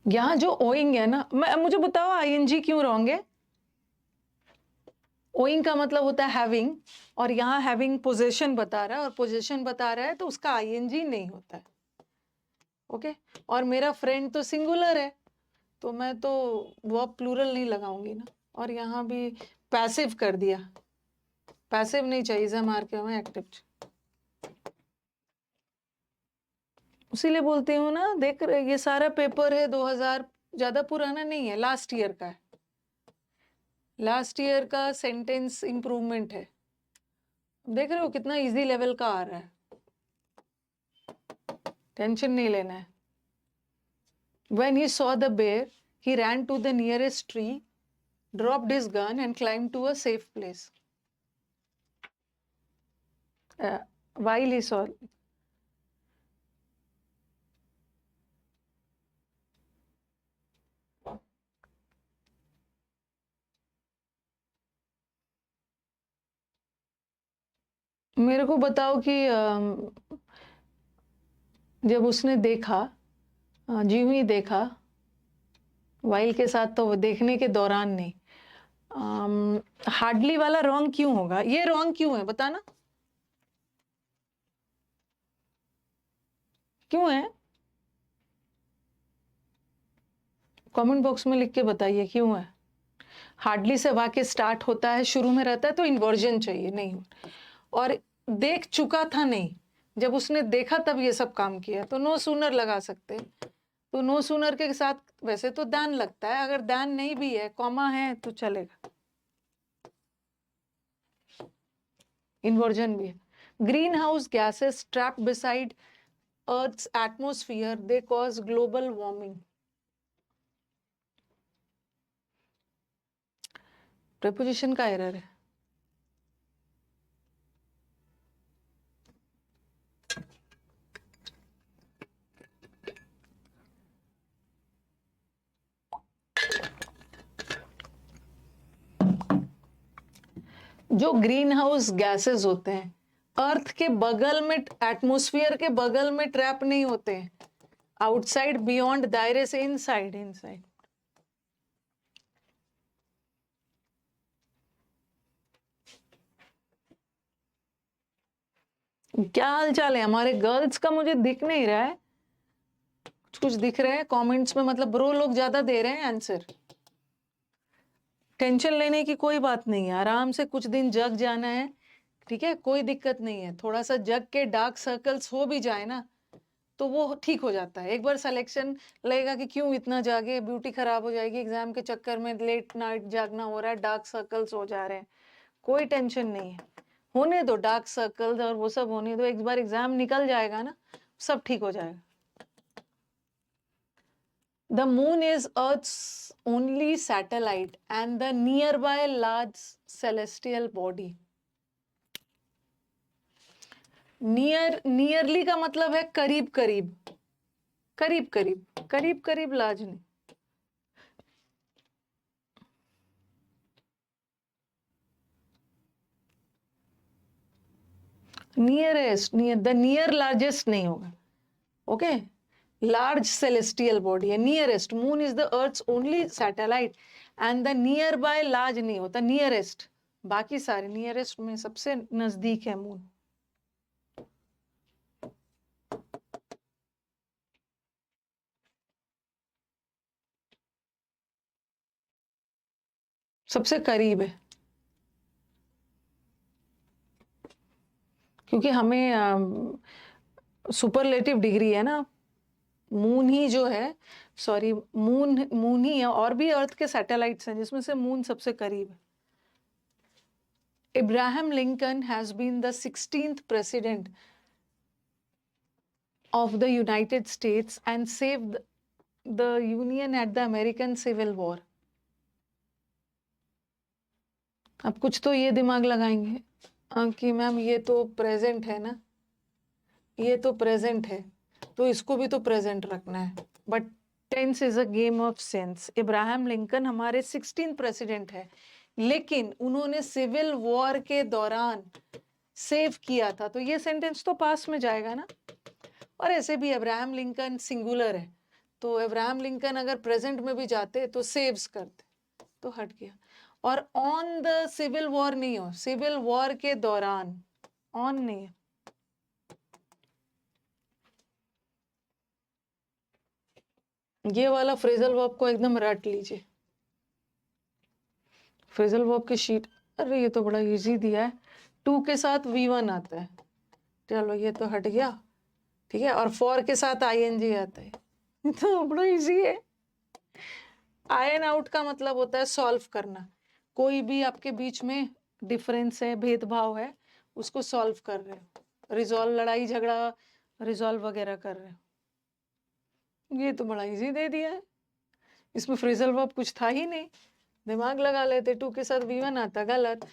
यहाँ जो ओइंग है ना, मुझे बताओ आईएनजी क्यों रॉन्ग है? ओइंग का मतलब होता है हैविंग, और यहाँ हैविंग पोजेशन बता रहा है, और पोजेशन बता रहा है तो उसका आईएनजी नहीं होता है। ओके, और मेरा फ्रेंड तो सिंगुलर है, तो मैं तो वर्ब प्लूरल नहीं लगाऊंगी ना। और यहाँ भी पैसिव कर दिया, पैसिव नहीं चाहिए, इज मार के हमें एक्टिव। इसीलिए बोलती हूँ ना, देख ये सारा पेपर है 2000, ज्यादा पुराना नहीं है, लास्ट ईयर का है। लास्ट ईयर का सेंटेंस इंप्रूवमेंट है, देख रहे हो कितना इजी लेवल का आ रहा है, टेंशन नहीं लेना है। When he saw the bear, he ran to the nearest tree, dropped his gun and climbed to a safe place. While he saw, मेरे को बताओ कि जब उसने देखा, ज्यों ही देखा, वाइल के साथ तो देखने के दौरान नहीं, हार्डली वाला रॉन्ग क्यों होगा? ये रॉन्ग क्यों है बताना, क्यों है? कमेंट बॉक्स में लिख के बताइए क्यों है। हार्डली से वाक्य स्टार्ट होता है, शुरू में रहता है तो इन्वर्जन चाहिए, नहीं। और देख चुका था नहीं, जब उसने देखा तब ये सब काम किया, तो नो सूनर लगा सकते। तो नो सूनर के साथ वैसे तो दैन लगता है, अगर दैन नहीं भी है, कॉमा है तो चलेगा, इन्वर्जन भी है। Greenhouse gases trapped beside earth's atmosphere, they cause global warming. Preposition का एरर है। जो ग्रीन हाउस गैसेस होते हैं, अर्थ के बगल में, एटमॉस्फेयर के बगल में ट्रैप नहीं होते हैं, आउटसाइड, बियॉन्ड, दायरे से इनसाइड, इनसाइड। क्या हाल चाल है हमारे गर्ल्स का? मुझे दिख नहीं रहा है, कुछ दिख रहा है कमेंट्स में, मतलब ब्रो लोग ज्यादा दे रहे हैं आंसर। टेंशन लेने की कोई बात नहीं है, आराम से कुछ दिन जग जाना है, ठीक है, कोई दिक्कत नहीं है। थोड़ा सा जग के डार्क सर्कल्स हो भी जाए ना तो वो ठीक हो जाता है। एक बार सिलेक्शन लगेगा कि क्यों इतना जागे, ब्यूटी खराब हो जाएगी, एग्जाम के चक्कर में लेट नाइट जागना हो रहा है, डार्क सर्कल्स हो जा रहे हैं, कोई टेंशन नहीं है, होने दो डार्क सर्कल्स और वो सब होने दो, एक बार एग्जाम निकल जाएगा ना, सब ठीक हो जाएगा। The moon is Earth's only satellite and the nearby large celestial body. Nearly का मतलब है करीब करीब, करीब करीब, करीब करीब, लार्ज नहीं। नियरेस्ट, द नियर लार्जेस्ट नहीं होगा, ओके। लार्ज सेलेस्टियल बॉडी है, nearest. Moon is the earth's only satellite and the nearby large नहीं होता, नियरेस्ट। बाकी सारे नियरेस्ट में सबसे नजदीक है मून। सबसे करीब है, क्योंकि हमें सुपरलेटिव डिग्री है ना, मून ही जो है, सॉरी, मून ही है, और भी अर्थ के सैटेलाइट्स हैं जिसमें से मून सबसे करीब है। Abraham Lincoln has been the 16th president of the United States and saved the Union at the American Civil War. अब कुछ तो ये दिमाग लगाएंगे कि मैम ये तो प्रेजेंट है ना, ये तो प्रेजेंट है, तो इसको भी तो प्रेजेंट रखना है, but tense is a game of sense. Abraham Lincoln हमारे 16 प्रेसिडेंट है, लेकिन उन्होंने सिविल वॉर के दौरान सेव किया था, तो ये सेंटेंस तो पास में जाएगा ना। और ऐसे भी अब्राहम लिंकन सिंगुलर है, तो अब्राहम लिंकन अगर प्रेजेंट में भी जाते तो सेव्स करते, तो हट गया। और ऑन द सिविल वॉर नहीं हो, सिविल वॉर के दौरान, ऑन नहीं है। ये वाला फ्रेजल वर्ब को एकदम रट लीजिए। फ्रेजल वर्ब की शीट, अरे ये तो बड़ा इजी दिया है, टू के साथ V1 आता है, चलो ये तो हट गया, ठीक है, और फॉर के साथ ING आता है, ये तो बड़ा इजी है। आयन आउट का मतलब होता है सॉल्व करना, कोई भी आपके बीच में डिफरेंस है, भेदभाव है, उसको सॉल्व कर रहे हो, रिजॉल्व, लड़ाई झगड़ा रिजॉल्व वगैरह कर रहे हो। ये तो बड़ा इजी दे दिया है, इसमें फ्रेजल वर्ब कुछ था ही नहीं, दिमाग लगा लेते। टू के साथ V1 आता, गलत।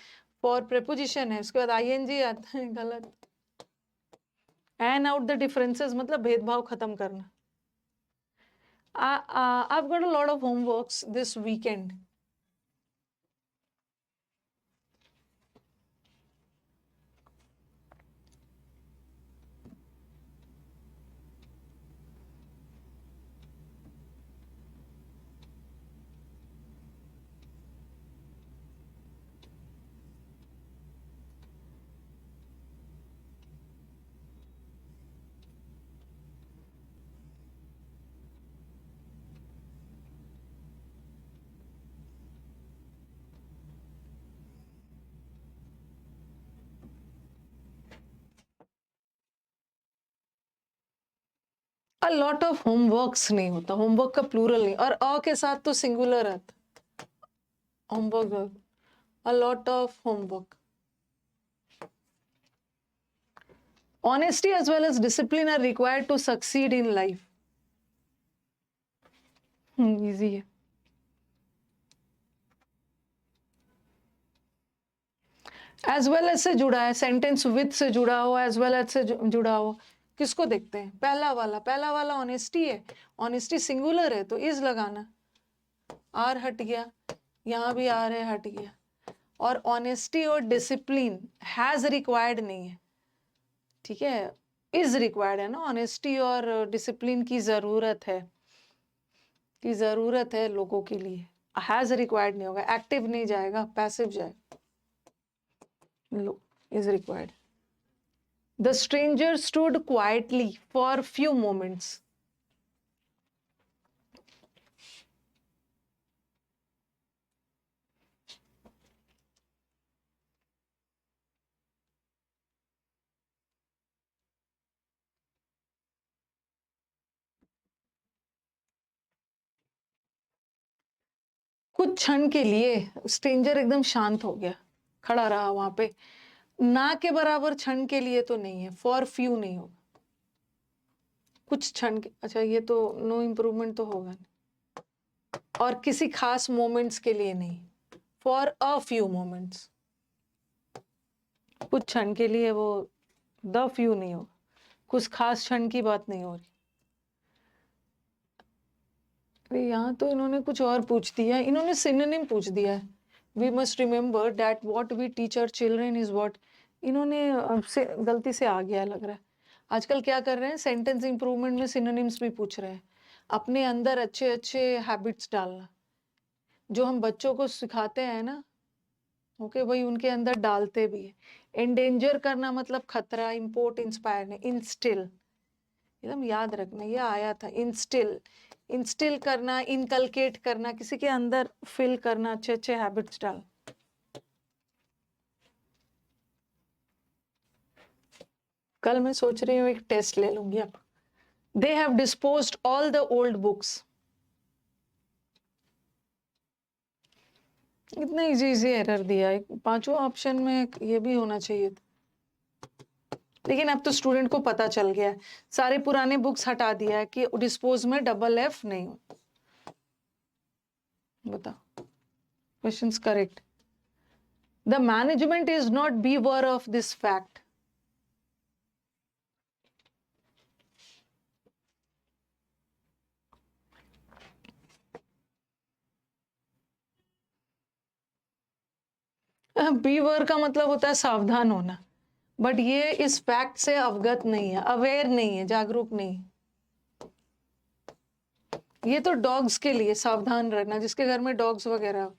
फॉर प्रेपोजिशन है, उसके बाद ING आता है, गलत। एन आउट द डिफरेंसेस मतलब भेदभाव खत्म करना। I've got a lot of homeworks this weekend. A lot of homeworks नहीं होता, होमवर्क का प्लूरल नहीं, और अ के साथ तो सिंगुलर आता, homework, a lot of homework. Honesty as well as discipline are required to succeed in life. Easy है। एज वेल एज से जुड़ा है, सेंटेंस विद से जुड़ा हो, एज वेल एज से जुड़ा हो, किसको देखते हैं? पहला वाला ऑनेस्टी है, ऑनेस्टी सिंगुलर है तो इज लगाना, आर हट गया, यहाँ भी आर है, हट गया। और ऑनेस्टी और डिसिप्लिन हैज रिक्वायर्ड नहीं है, ठीक है, इज रिक्वायर्ड है ना, ऑनेस्टी और डिसिप्लिन की जरूरत है लोगों के लिए, हैज रिक्वायर्ड नहीं होगा, एक्टिव नहीं जाएगा, पैसिव जाएगा, is required. The stranger stood quietly for few moments. कुछ क्षण के लिए स्ट्रेंजर एकदम शांत हो गया, खड़ा रहा वहां पे, ना के बराबर क्षण के लिए तो नहीं है, फॉर फ्यू नहीं होगा, कुछ क्षण के, अच्छा ये तो नो इम्प्रूवमेंट तो होगा नहीं, और किसी खास मोमेंट्स के लिए नहीं, फॉर अ फ्यू मोमेंट्स, कुछ क्षण के लिए, वो द फ्यू नहीं होगा, कुछ खास क्षण की बात नहीं हो रही। अरे यहाँ तो इन्होंने कुछ और पूछ दिया, इन्होंने सिनोनिम पूछ दिया है, we must remember that what we teach our children is what, इन्होंने से गलती से आ गया लग रहा है। आजकल क्या कर रहे हैं, सेंटेंस इंप्रूवमेंट में सिनोनिम्स भी पूछ रहे हैं, अपने अंदर अच्छे अच्छे हैबिट्स डालना, जो हम बच्चों को सिखाते हैं ना, ओके भाई, उनके अंदर डालते भी है। एंडेंजर करना मतलब खतरा, इम्पोर्ट, इंस्पायर नहीं, इंस्टिल, एकदम याद रखना, ये आया था, इंस्टिल करना, इनकलकेट करना, किसी के अंदर फिल करना, अच्छे अच्छे हैबिट्स डाल। कल मैं सोच रही हूँ एक टेस्ट ले लूंगी अब। They have disposed all the old books, इतना इजी एरर दिया है, पांचों ऑप्शन में ये भी होना चाहिए था। लेकिन अब तो स्टूडेंट को पता चल गया है, सारे पुराने बुक्स हटा दिया है कि डिस्पोज में डबल एफ नहीं हो। बताओ, questions correct. The management is not beaver of this fact. Beaver का मतलब होता है सावधान होना, बट ये इस फैक्ट से अवगत नहीं है, अवेयर नहीं है, जागरूक नहीं। ये तो डॉग्स के लिए सावधान रहना, जिसके घर में डॉग्स वगैरह,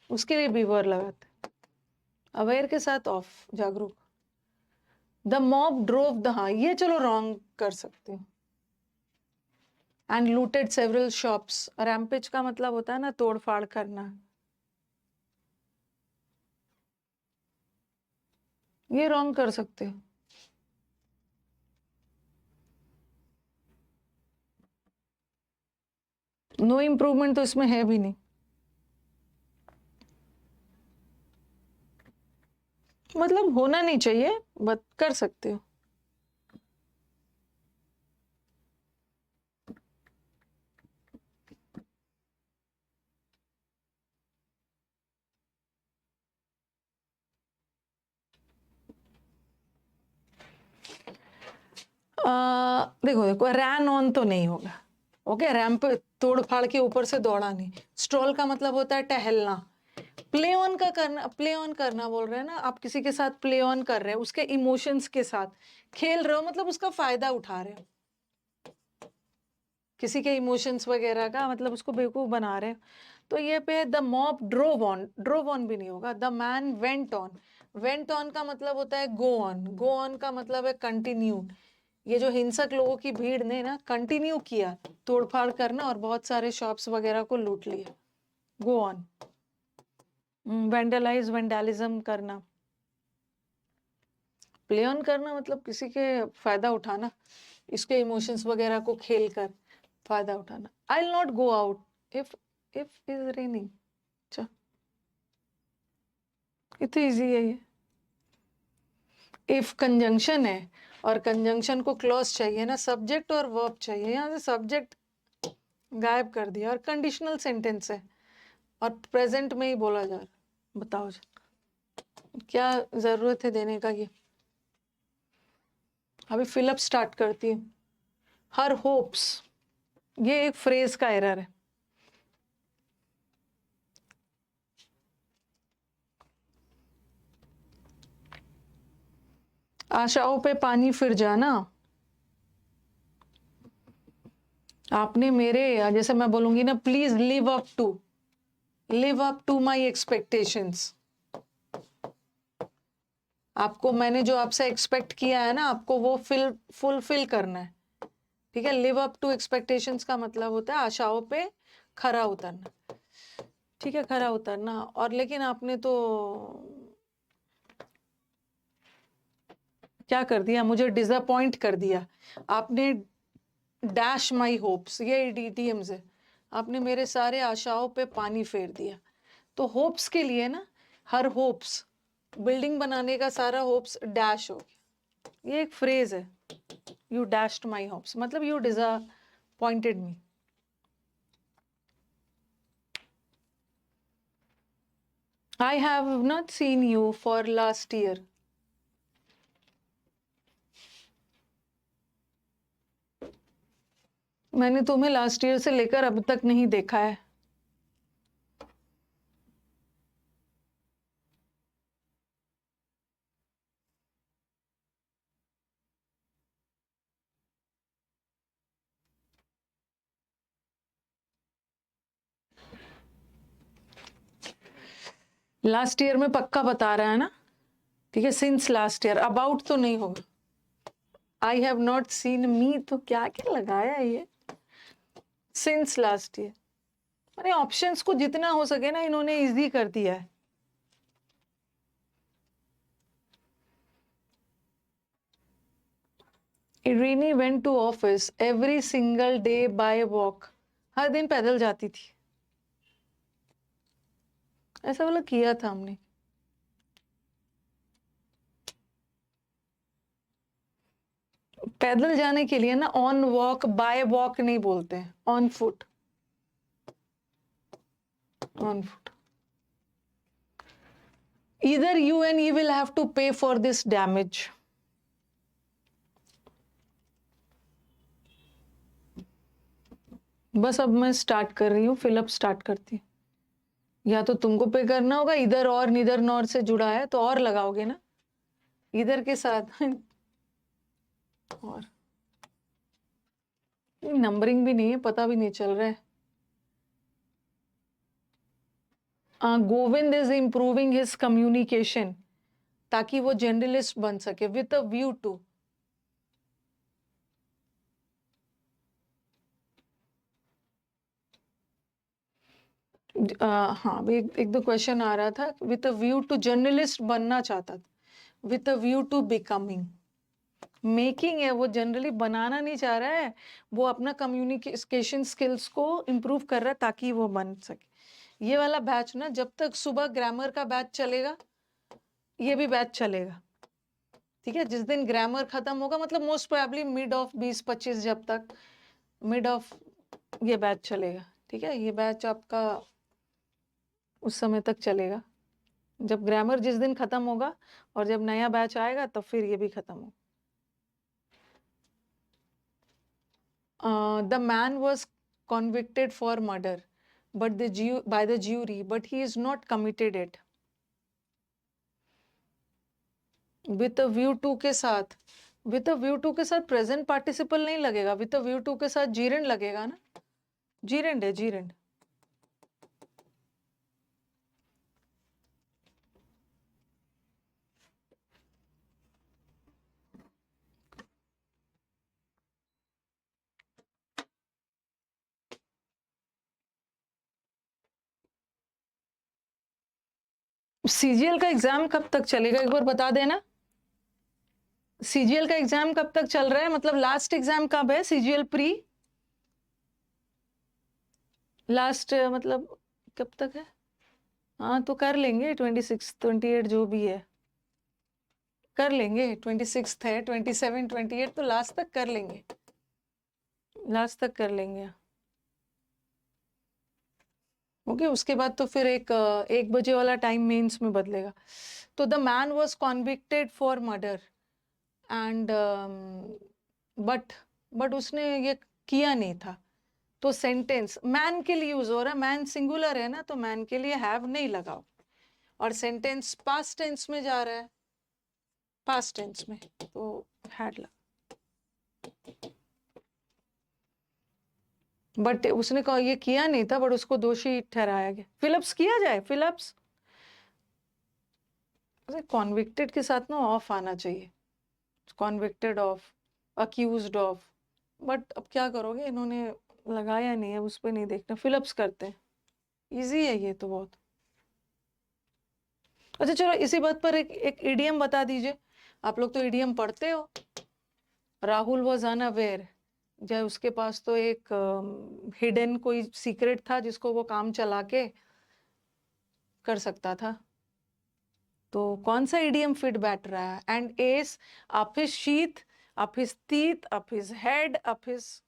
उसके लिए बीवर लगाते, अवेयर के साथ ऑफ, जागरूक। द मॉब ड्रोव द, हाँ ये चलो रॉन्ग कर सकती हूँ, and looted several shops. Rampage का मतलब होता है ना तोड़ फाड़ करना। ये रॉन्ग कर सकते हो। नो इम्प्रूवमेंट तो इसमें है भी नहीं। मतलब होना नहीं चाहिए, बट कर सकते हो। देखो देखो, रैन ऑन तो नहीं होगा। ओके, रैंप तोड़ फाड़ के ऊपर से दौड़ा नहीं। स्ट्रॉल का मतलब होता है टहलना। प्ले ऑन का करना, प्ले ऑन करना बोल रहे हैं ना, आप किसी के साथ प्ले ऑन कर रहे हो, उसके इमोशंस के साथ खेल रहे हो, मतलब उसका फायदा उठा रहे हो। किसी के इमोशंस वगैरह का मतलब उसको बेवकूफ बना रहे हो। तो ये पे the mob drove on, drove on भी नहीं होगा। The man went on, went on का मतलब होता है गो ऑन, गो ऑन का मतलब है कंटिन्यू। ये जो हिंसक लोगों की भीड़ ने ना कंटिन्यू किया तोड़फाड़ करना और बहुत सारे शॉप्स वगैरह को लूट लिया। Go on. वेंडलाइज, वेंडलिज्म करना। प्ले ऑन करना मतलब किसी के फायदा उठाना, इसके इमोशंस वगैरह को खेल कर फायदा उठाना। I will not go out if is raining. अच्छा, इतना इजी है ये। इफ कंजंक्शन है और कंजंक्शन को क्लॉज चाहिए ना, सब्जेक्ट और वर्ब चाहिए। यहाँ से सब्जेक्ट गायब कर दिया और कंडीशनल सेंटेंस है और प्रेजेंट में ही बोला जा रहा है। बताओ क्या जरूरत है देने का ये। अभी फिलअप स्टार्ट करती हूँ। हर होप्स, ये एक फ्रेज का एरर है। आशाओं पे पानी फिर जाना। आपने मेरे, जैसे मैं बोलूंगी ना, please live up to my expectations. आपको मैंने जो आपसे एक्सपेक्ट किया है ना, आपको वो फुलफिल करना है। ठीक है, लिव अप टू एक्सपेक्टेशंस का मतलब होता है आशाओं पे खरा उतरना। ठीक है, खरा उतरना। और लेकिन आपने तो क्या कर दिया, मुझे डिसअपॉइंट कर दिया आपने। डैश माई होप्स, ये इडियम्स है। आपने मेरे सारे आशाओं पे पानी फेर दिया। तो होप्स के लिए ना, हर होप्स, बिल्डिंग बनाने का सारा होप्स डैश हो गया। ये एक फ्रेज है, यू डैश्ड माई होप्स, मतलब you disappointed me. I have not seen you for last year. मैंने तुम्हें लास्ट ईयर से लेकर अब तक नहीं देखा है। लास्ट ईयर में पक्का बता रहा है ना। ठीक है, सिंस लास्ट ईयर, अबाउट तो नहीं होगा। आई हैव नॉट सीन मी, तो क्या क्या लगाया है ये। सिंस लास्ट ईयर, अरे ऑप्शंस को जितना हो सके ना इन्होंने इजी कर दिया है। Irene went to office every single day by walk. हर दिन पैदल जाती थी। ऐसा वाला किया था हमने। पैदल जाने के लिए ना ऑन वॉक, बाय वॉक नहीं बोलते हैं, on foot, on foot. Either you and he will have to pay for this damage. बस अब मैं स्टार्ट कर रही हूँ, फिलअप स्टार्ट करती हूँ। या तो तुमको पे करना होगा, इधर और निदर नॉर से जुड़ा है तो और लगाओगे ना इधर के साथ। और नंबरिंग भी नहीं है, पता भी नहीं चल रहा है। Govind is improving his communication ताकि वो जर्नलिस्ट बन सके विथ अ व्यू टू। हाँ, एक दो क्वेश्चन आ रहा था। With a view to journalist बनना चाहता था, with a view to becoming. Making है, वो जनरली बनाना नहीं चाह रहा है, वो अपना कम्युनिकेशन स्किल्स को इम्प्रूव कर रहा है ताकि वो बन सके। ये वाला बैच ना, जब तक सुबह ग्रामर का बैच चलेगा, ये भी बैच चलेगा, ठीक है। जिस दिन ग्रामर खत्म होगा, मतलब मोस्ट प्रोबेबली मिड ऑफ 20-25, जब तक मिड ऑफ ये बैच चलेगा, ठीक है। ये बैच आपका उस समय तक चलेगा जब ग्रामर जिस दिन खत्म होगा, और जब नया बैच आएगा तो फिर ये भी खत्म होगा। The man was convicted for murder, but by the jury, but he is not committed it. With a view to के साथ, with a view to के साथ present participle नहीं लगेगा, with a view to के साथ gerund लगेगा ना, gerund है, gerund। सीजीएल का एग्जाम कब तक चलेगा, एक बार बता देना। सीजीएल का एग्जाम कब तक चल रहा है, मतलब लास्ट एग्जाम कब है सीजीएल प्री? लास्ट मतलब कब तक है? हाँ तो कर लेंगे, 26 28 जो भी है कर लेंगे। 26 है, 27 28 तो लास्ट तक कर लेंगे, लास्ट तक कर लेंगे। ओके, उसके बाद तो फिर 1 बजे वाला टाइम मेंस में बदलेगा। तो the man was convicted for murder and but उसने ये किया नहीं था। तो सेंटेंस मैन के लिए यूज हो रहा है, मैन सिंगुलर है ना, तो मैन के लिए हैव नहीं लगाओ, और सेंटेंस पास्ट टेंस में जा रहा है, पास्ट टेंस में तो हैड लगा। बट उसने कहा ये किया नहीं था, बट उसको दोषी ठहराया गया। फिलिप्स किया जाए, फिलिप्स कॉन्विक्टेड के साथ ना ऑफ आना चाहिए, convicted of, accused of. But अब क्या करोगे, इन्होंने लगाया नहीं है, उस पर नहीं देखना, फिलिप्स करते हैं, इजी है ये तो बहुत। अच्छा चलो, इसी बात पर एक इडियम बता दीजिए, आप लोग तो इडियम पढ़ते हो। राहुल वॉज अनअवेयर, जब उसके पास तो एक हिडन कोई सीक्रेट था जिसको वो काम चला के कर सकता था। तो कौन सा इडियम फिट बैठ रहा है? And S up his sheath, up his teeth, up his head, up his,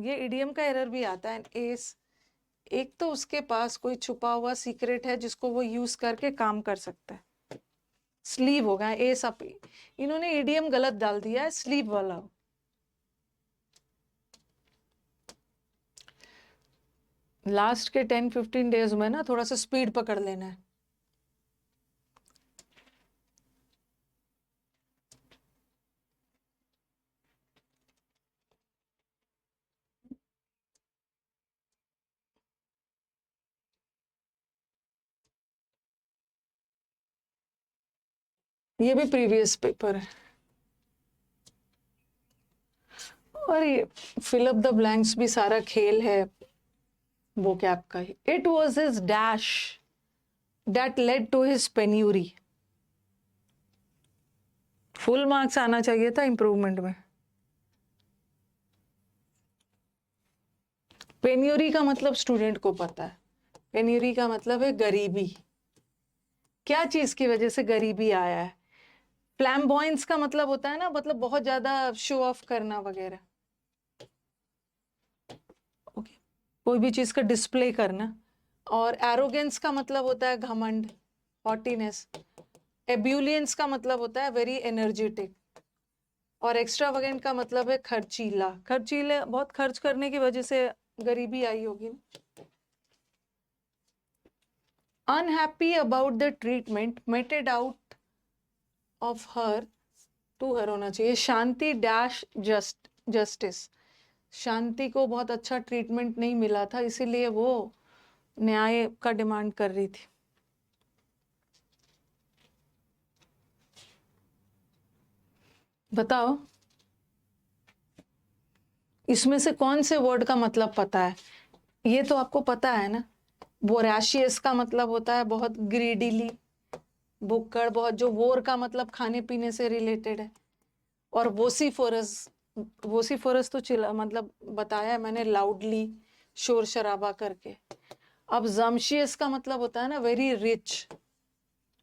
ये इडियम का एरर भी आता है। एस, एक तो उसके पास कोई छुपा हुआ सीक्रेट है जिसको वो यूज करके काम कर सकता है। स्लीव होगा एस अप, इन्होंने इडियम गलत डाल दिया है, स्लीव वाला। लास्ट के 10-15 डेज में ना थोड़ा सा स्पीड पकड़ लेना है। ये भी प्रीवियस पेपर है, और ये फिल अप द ब्लैंक्स भी सारा खेल है वो कैप का ही। It was his dash that led to his penury. Full marks आना चाहिए था इम्प्रूवमेंट में। पेन्यूरी का मतलब स्टूडेंट को पता है, पेन्यूरी का मतलब है गरीबी, क्या चीज की वजह से गरीबी आया है। फ्लैम्बॉयंस का मतलब होता है ना, मतलब बहुत ज्यादा शो ऑफ करना वगैरह, ओके, कोई भी चीज का डिस्प्ले करना। और एरोगेंस का मतलब होता है घमंड, हॉटीनेस। एब्यूलियंस का मतलब होता है वेरी एनर्जेटिक। और एक्स्ट्रावेगेंट का मतलब है खर्चीला, खर्चीले बहुत खर्च करने की वजह से गरीबी आई होगी। Unhappy about the treatment meted out of her, to her होना चाहिए। शांति डैश जस्टिस, शांति को बहुत अच्छा ट्रीटमेंट नहीं मिला था, इसीलिए वो न्याय का डिमांड कर रही थी। बताओ इसमें से कौन से वर्ड का मतलब पता है? ये तो आपको पता है ना, वोराशियस का मतलब होता है बहुत ग्रीडीली, भुक्कड़ बहुत, जो वोर का मतलब खाने पीने से रिलेटेड है। और वोसीफोरस, वोसीफोरस तो चिल्ला मतलब बताया है मैंने, लाउडली, शोर शराबा करके। अब जम्शियस का मतलब होता है ना वेरी रिच,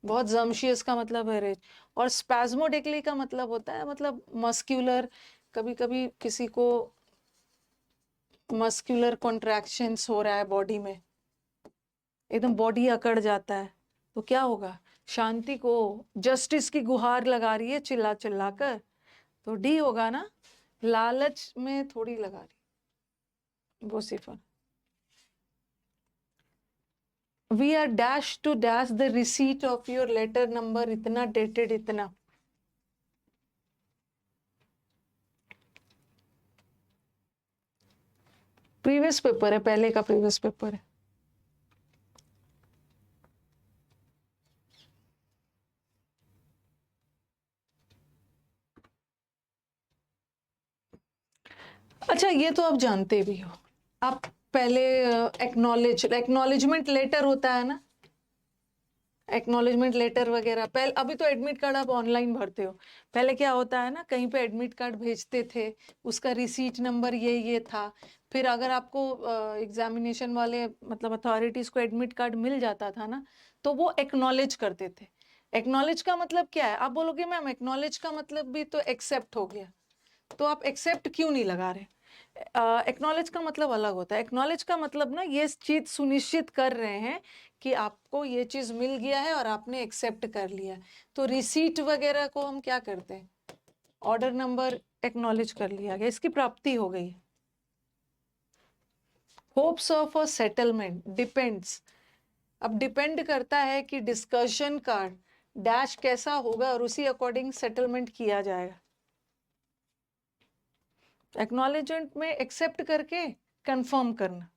बहुत, जम्शियस का मतलब है रिच। और स्पैज्मोडिकली का मतलब होता है मतलब मस्क्यूलर, कभी कभी किसी को मस्क्यूलर कॉन्ट्रैक्शंस हो रहा है बॉडी में, एकदम बॉडी अकड़ जाता है, तो क्या होगा, शांति को, जस्टिस की गुहार लगा रही है चिल्ला चिल्ला कर, तो डी होगा ना, लालच में थोड़ी लगा रही वो सिफर। We are dash to dash the receipt of your letter number इतना डेटेड इतना। प्रीवियस पेपर है, पहले का प्रीवियस पेपर है। अच्छा ये तो आप जानते भी हो, आप पहले एक्नॉलेजमेंट लेटर होता है ना, एक्नॉलेजमेंट लेटर वगैरह, पहले, अभी तो एडमिट कार्ड आप ऑनलाइन भरते हो, पहले क्या होता है ना, कहीं पे एडमिट कार्ड भेजते थे, उसका रिसीट नंबर ये था, फिर अगर आपको एग्जामिनेशन वाले मतलब अथॉरिटीज को एडमिट कार्ड मिल जाता था ना, तो वो एक्नॉलेज करते थे। एक्नॉलेज का मतलब क्या है, आप बोलोगे मैम एक्नॉलेज का मतलब भी तो एक्सेप्ट हो गया, तो आप एक्सेप्ट क्यों नहीं लगा रहे। एक्नॉलेज का मतलब अलग होता है। एक्नॉलेज का मतलब ना ये चीज सुनिश्चित कर रहे हैं कि आपको ये चीज मिल गया है और आपने एक्सेप्ट कर लिया। तो रिसीट वगैरह को हम क्या करते हैं, ऑर्डर नंबर एक्नॉलेज कर लिया गया, इसकी प्राप्ति हो गई। Hopes of a settlement depends, अब डिपेंड करता है कि डिस्कशन का डैश कैसा होगा और उसी अकॉर्डिंग सेटलमेंट किया जाएगा। एक्नॉलेजमेंट में एक्सेप्ट करके कंफर्म करना।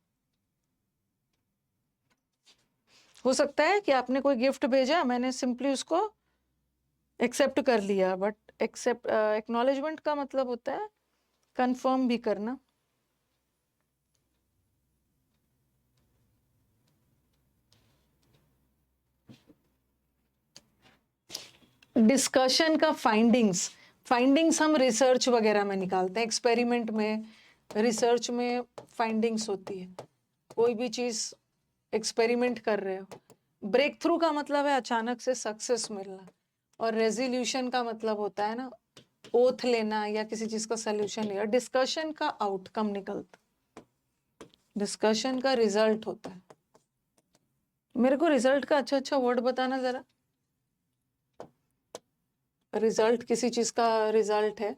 हो सकता है कि आपने कोई गिफ्ट भेजा, मैंने सिंपली उसको एक्सेप्ट कर लिया, बट एक्सेप्ट एक्नॉलेजमेंट का मतलब होता है कंफर्म भी करना। डिस्कशन का फाइंडिंग्स, फाइंडिंग्स हम रिसर्च वगैरह में निकालते हैं, एक्सपेरिमेंट में, रिसर्च में फाइंडिंग्स होती है, कोई भी चीज एक्सपेरिमेंट कर रहे हो। ब्रेक थ्रू का मतलब है अचानक से सक्सेस मिलना, और रेजोल्यूशन का मतलब होता है ना ओथ लेना या किसी चीज का सोल्यूशन लिया। डिस्कशन का आउटकम निकलता, डिस्कशन का रिजल्ट होता है। मेरे को रिजल्ट का अच्छा अच्छा वर्ड बताना जरा। रिजल्ट, किसी चीज का रिजल्ट है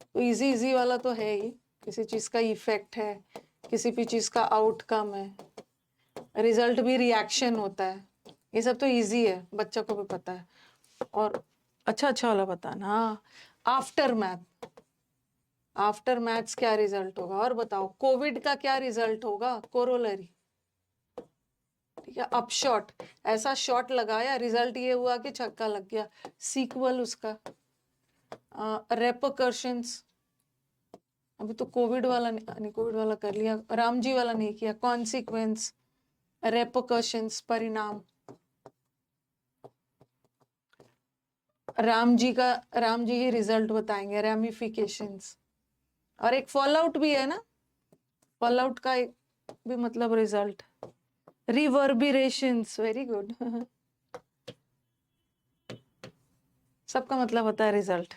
तो इजी इजी वाला तो है ही, किसी चीज का इफेक्ट है, किसी भी चीज का आउटकम है, रिजल्ट भी रिएक्शन होता है, ये सब तो इजी है, बच्चा को भी पता है। और अच्छा अच्छा वाला बताना, हाँ, आफ्टर मैथ, आफ्टर मैथ्स क्या रिजल्ट होगा, और बताओ कोविड का क्या रिजल्ट होगा, कोरोलरी, ठीक है। अपशॉट, ऐसा शॉट लगाया रिजल्ट ये हुआ कि छक्का लग गया, सीक्वल उसका। रेपोकर्शंस, अभी तो कोविड वाला नहीं, कोविड वाला कर लिया, राम जी वाला नहीं किया, कॉन्सिक्वेंस, रेपोकर्शंस परिणाम, राम जी ही रिजल्ट बताएंगे, रेमिफिकेशंस। और एक फॉल आउट भी है ना, फॉल आउट का एक भी मतलब रिजल्ट, रिवर्बिरेशंस, वेरी गुड सबका मतलब होता है रिजल्ट।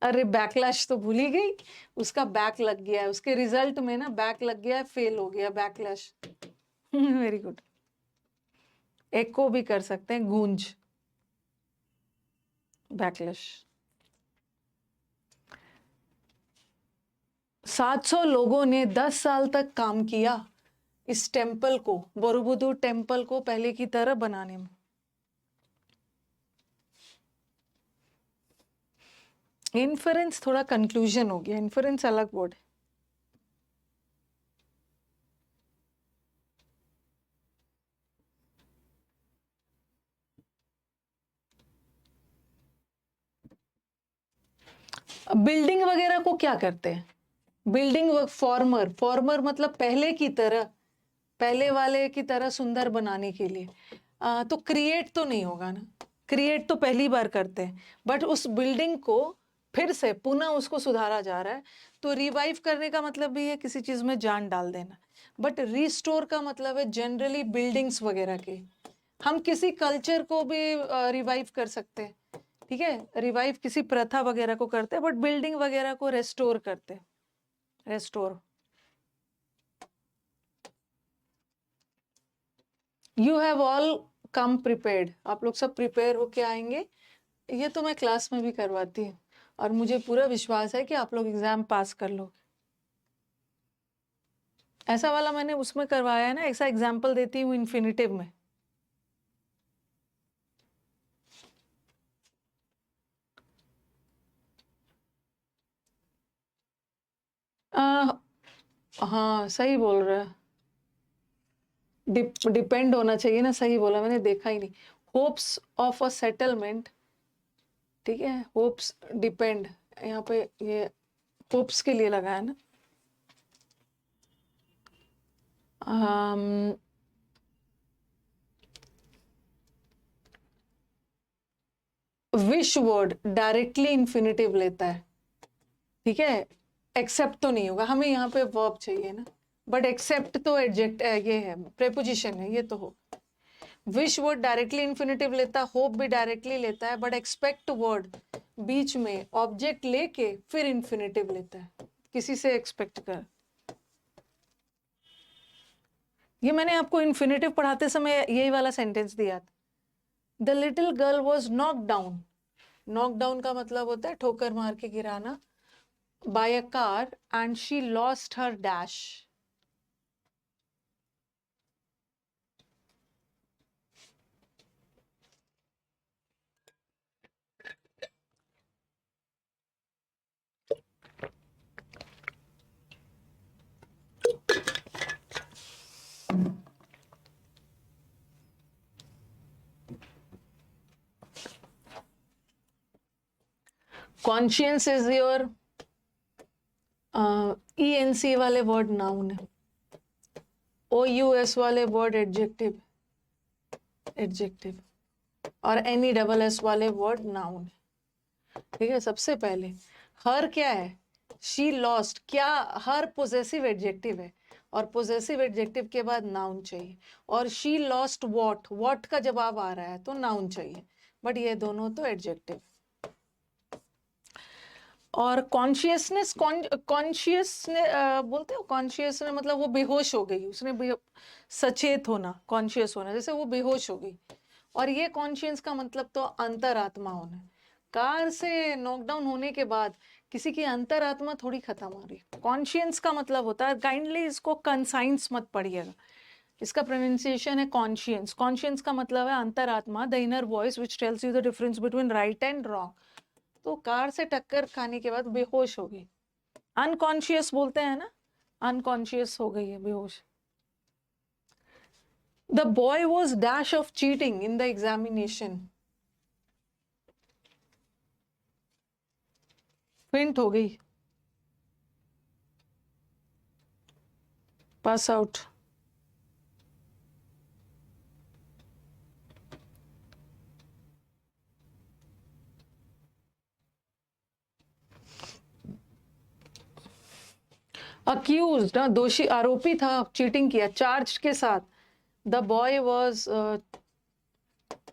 अरे बैकलैश तो भूल ही गई, उसका बैक लग गया है, उसके रिजल्ट में ना बैक लग गया है, फेल हो गया, बैकलैश वेरी गुड। एको भी कर सकते हैं, गूंज, बैकलैश। 700 लोगों ने 10 साल तक काम किया इस टेम्पल को, बोरोबुदुर टेम्पल को पहले की तरह बनाने में। इन्फरेंस थोड़ा कंक्लूजन हो गया, इन्फरेंस अलग वर्ड है। बिल्डिंग वगैरह को क्या करते हैं, बिल्डिंग फॉर्मर, फॉर्मर मतलब पहले की तरह, पहले वाले की तरह सुंदर बनाने के लिए। तो क्रिएट तो नहीं होगा ना, क्रिएट तो पहली बार करते हैं, बट उस बिल्डिंग को फिर से पुनः उसको सुधारा जा रहा है। तो रिवाइव करने का मतलब भी है किसी चीज में जान डाल देना, बट रिस्टोर का मतलब है जनरली बिल्डिंग्स वगैरह के। हम किसी कल्चर को भी रिवाइव कर सकते हैं, ठीक है, रिवाइव किसी प्रथा वगैरह को करते हैं, बट बिल्डिंग वगैरह को रेस्टोर करते हैं, restore. You have all come prepared, आप लोग सब प्रिपेयर होके आएंगे। ये तो मैं क्लास में भी करवाती हूँ और मुझे पूरा विश्वास है कि आप लोग एग्जाम पास कर लो। ऐसा वाला मैंने उसमें करवाया है ना, ऐसा एग्जाम्पल देती हूँ इन्फिनिटिव में। हाँ सही बोल रहा है, डिपेंड होना चाहिए ना, सही बोला मैंने, देखा ही नहीं। होप्स ऑफ अ सेटलमेंट, ठीक है, होप्स डिपेंड, यहाँ पे ये होप्स के लिए लगा है ना। विश वर्ड डायरेक्टली इन्फिनिटिव लेता है, ठीक है, एक्सेप्ट तो नहीं होगा, हमें यहाँ पे वर्ब चाहिए ना, बट एक्सेप्ट तो एडजेक्ट ये है, प्रेपोजिशन है, ये तो हो। विश वर्ड डायरेक्टली इन्फिनिटिव लेता, होप भी डायरेक्टली लेता है, बट एक्सपेक्ट वर्ड बीच में ऑब्जेक्ट लेके फिर इन्फिनिटिव लेता है, किसी से एक्सपेक्ट कर। ये मैंने आपको इन्फिनिटिव पढ़ाते समय यही वाला सेंटेंस दिया था। The little girl was knock down, knock down का मतलब होता है ठोकर मार के गिराना, by a car and she lost her dash. Conscience is your ENC वाले वर्ड नाउन है, OUS वाले वर्ड एडजेक्टिव, एडजेक्टिव, और NESS वाले वर्ड नाउन है, ठीक है। सबसे पहले हर क्या है, शी लॉस्ट, क्या हर पोजेसिव एडजेक्टिव है, और पोजेसिव एडजेक्टिव के बाद नाउन चाहिए, और शी लॉस्ट वॉट, वॉट का जवाब आ रहा है तो नाउन चाहिए, बट ये दोनों तो एडजेक्टिव। और कॉन्शियसनेस, कॉन्शियस ने बोलते हो, कॉन्शियस ने मतलब वो बेहोश हो गई, उसने सचेत होना, कॉन्शियस होना, जैसे वो बेहोश हो गई। और ये कॉन्शियस का मतलब तो अंतरात्मा होना। कार से नॉकडाउन होने के बाद किसी की अंतरात्मा थोड़ी खत्म हो रही। कॉन्शियस का मतलब होता है, काइंडली इसको कंसाइंस मत पढ़िएगा, इसका प्रोनाउंसिएशन है कॉन्शियस। कॉन्शियस का मतलब है अंतरात्मा, the inner voice which tells you the difference between right and wrong. तो कार से टक्कर खाने के बाद बेहोश हो गई, अनकॉन्शियस बोलते हैं ना, अनकॉन्शियस हो गई है, बेहोश। The boy was dash of cheating in the examination, फेंट हो गई, पास आउट। अक्यूज्ड, दोषी, आरोपी था, चीटिंग किया, चार्ज के साथ। The boy was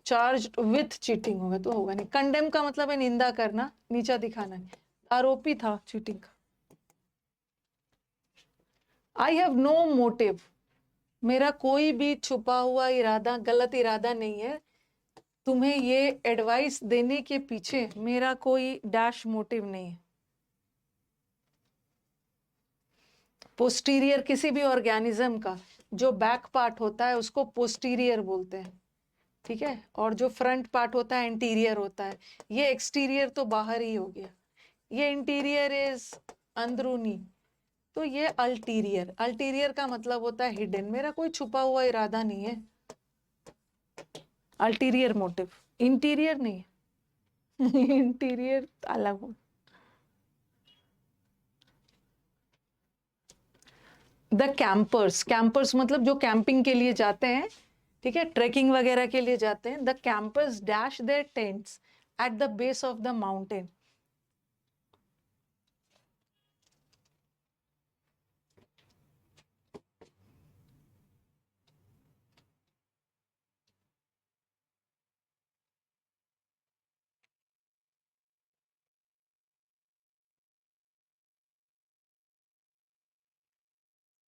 charged with cheating, होगा तो होगा नहीं। कंडेम का मतलब है निंदा करना, नीचा दिखाना, आरोपी था चीटिंग का। आई हैव नो मोटिव, मेरा कोई भी छुपा हुआ इरादा, गलत इरादा नहीं है, तुम्हें ये एडवाइस देने के पीछे मेरा कोई डैश मोटिव नहीं है। पोस्टीरियर किसी भी ऑर्गेनिज्म का जो बैक पार्ट होता है उसको पोस्टीरियर बोलते हैं, ठीक है, और जो फ्रंट पार्ट होता है इंटीरियर होता है। ये एक्सटीरियर तो बाहर ही हो गया, ये इंटीरियर इज अंदरूनी, तो ये अल्टीरियर। अल्टीरियर का मतलब होता है हिडन, मेरा कोई छुपा हुआ इरादा नहीं है, अल्टीरियर मोटिव, इंटीरियर नहीं है। इंटीरियर अलग हो। द कैंपर्स, कैंपर्स मतलब जो कैंपिंग के लिए जाते हैं, ठीक है, ट्रैकिंग वगैरह के लिए जाते हैं। The campers dash there tents at the base of the mountain.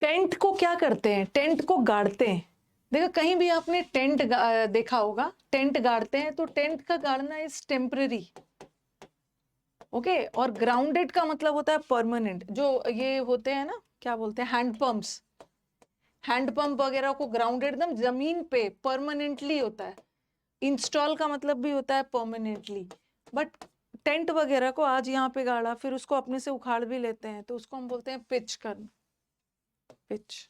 Tent को क्या करते हैं? टेंट को गाड़ते हैं। देखो कहीं भी आपने टेंट देखा होगा, टेंट गाड़ते हैं, तो टेंट का गाड़ना इज टेम्पररी, ओके। और ग्राउंडेड का मतलब होता है परमानेंट। जो ये होते हैं ना, क्या बोलते हैं, हैंडपंप्स, हैंडपंप वगैरह को ग्राउंडेड एकदम जमीन पे परमानेंटली होता है। इंस्टॉल का मतलब भी होता है परमानेंटली। बट टेंट वगैरह को आज यहाँ पे गाड़ा, फिर उसको अपने से उखाड़ भी लेते हैं, तो उसको हम बोलते हैं पिच करना, pitch.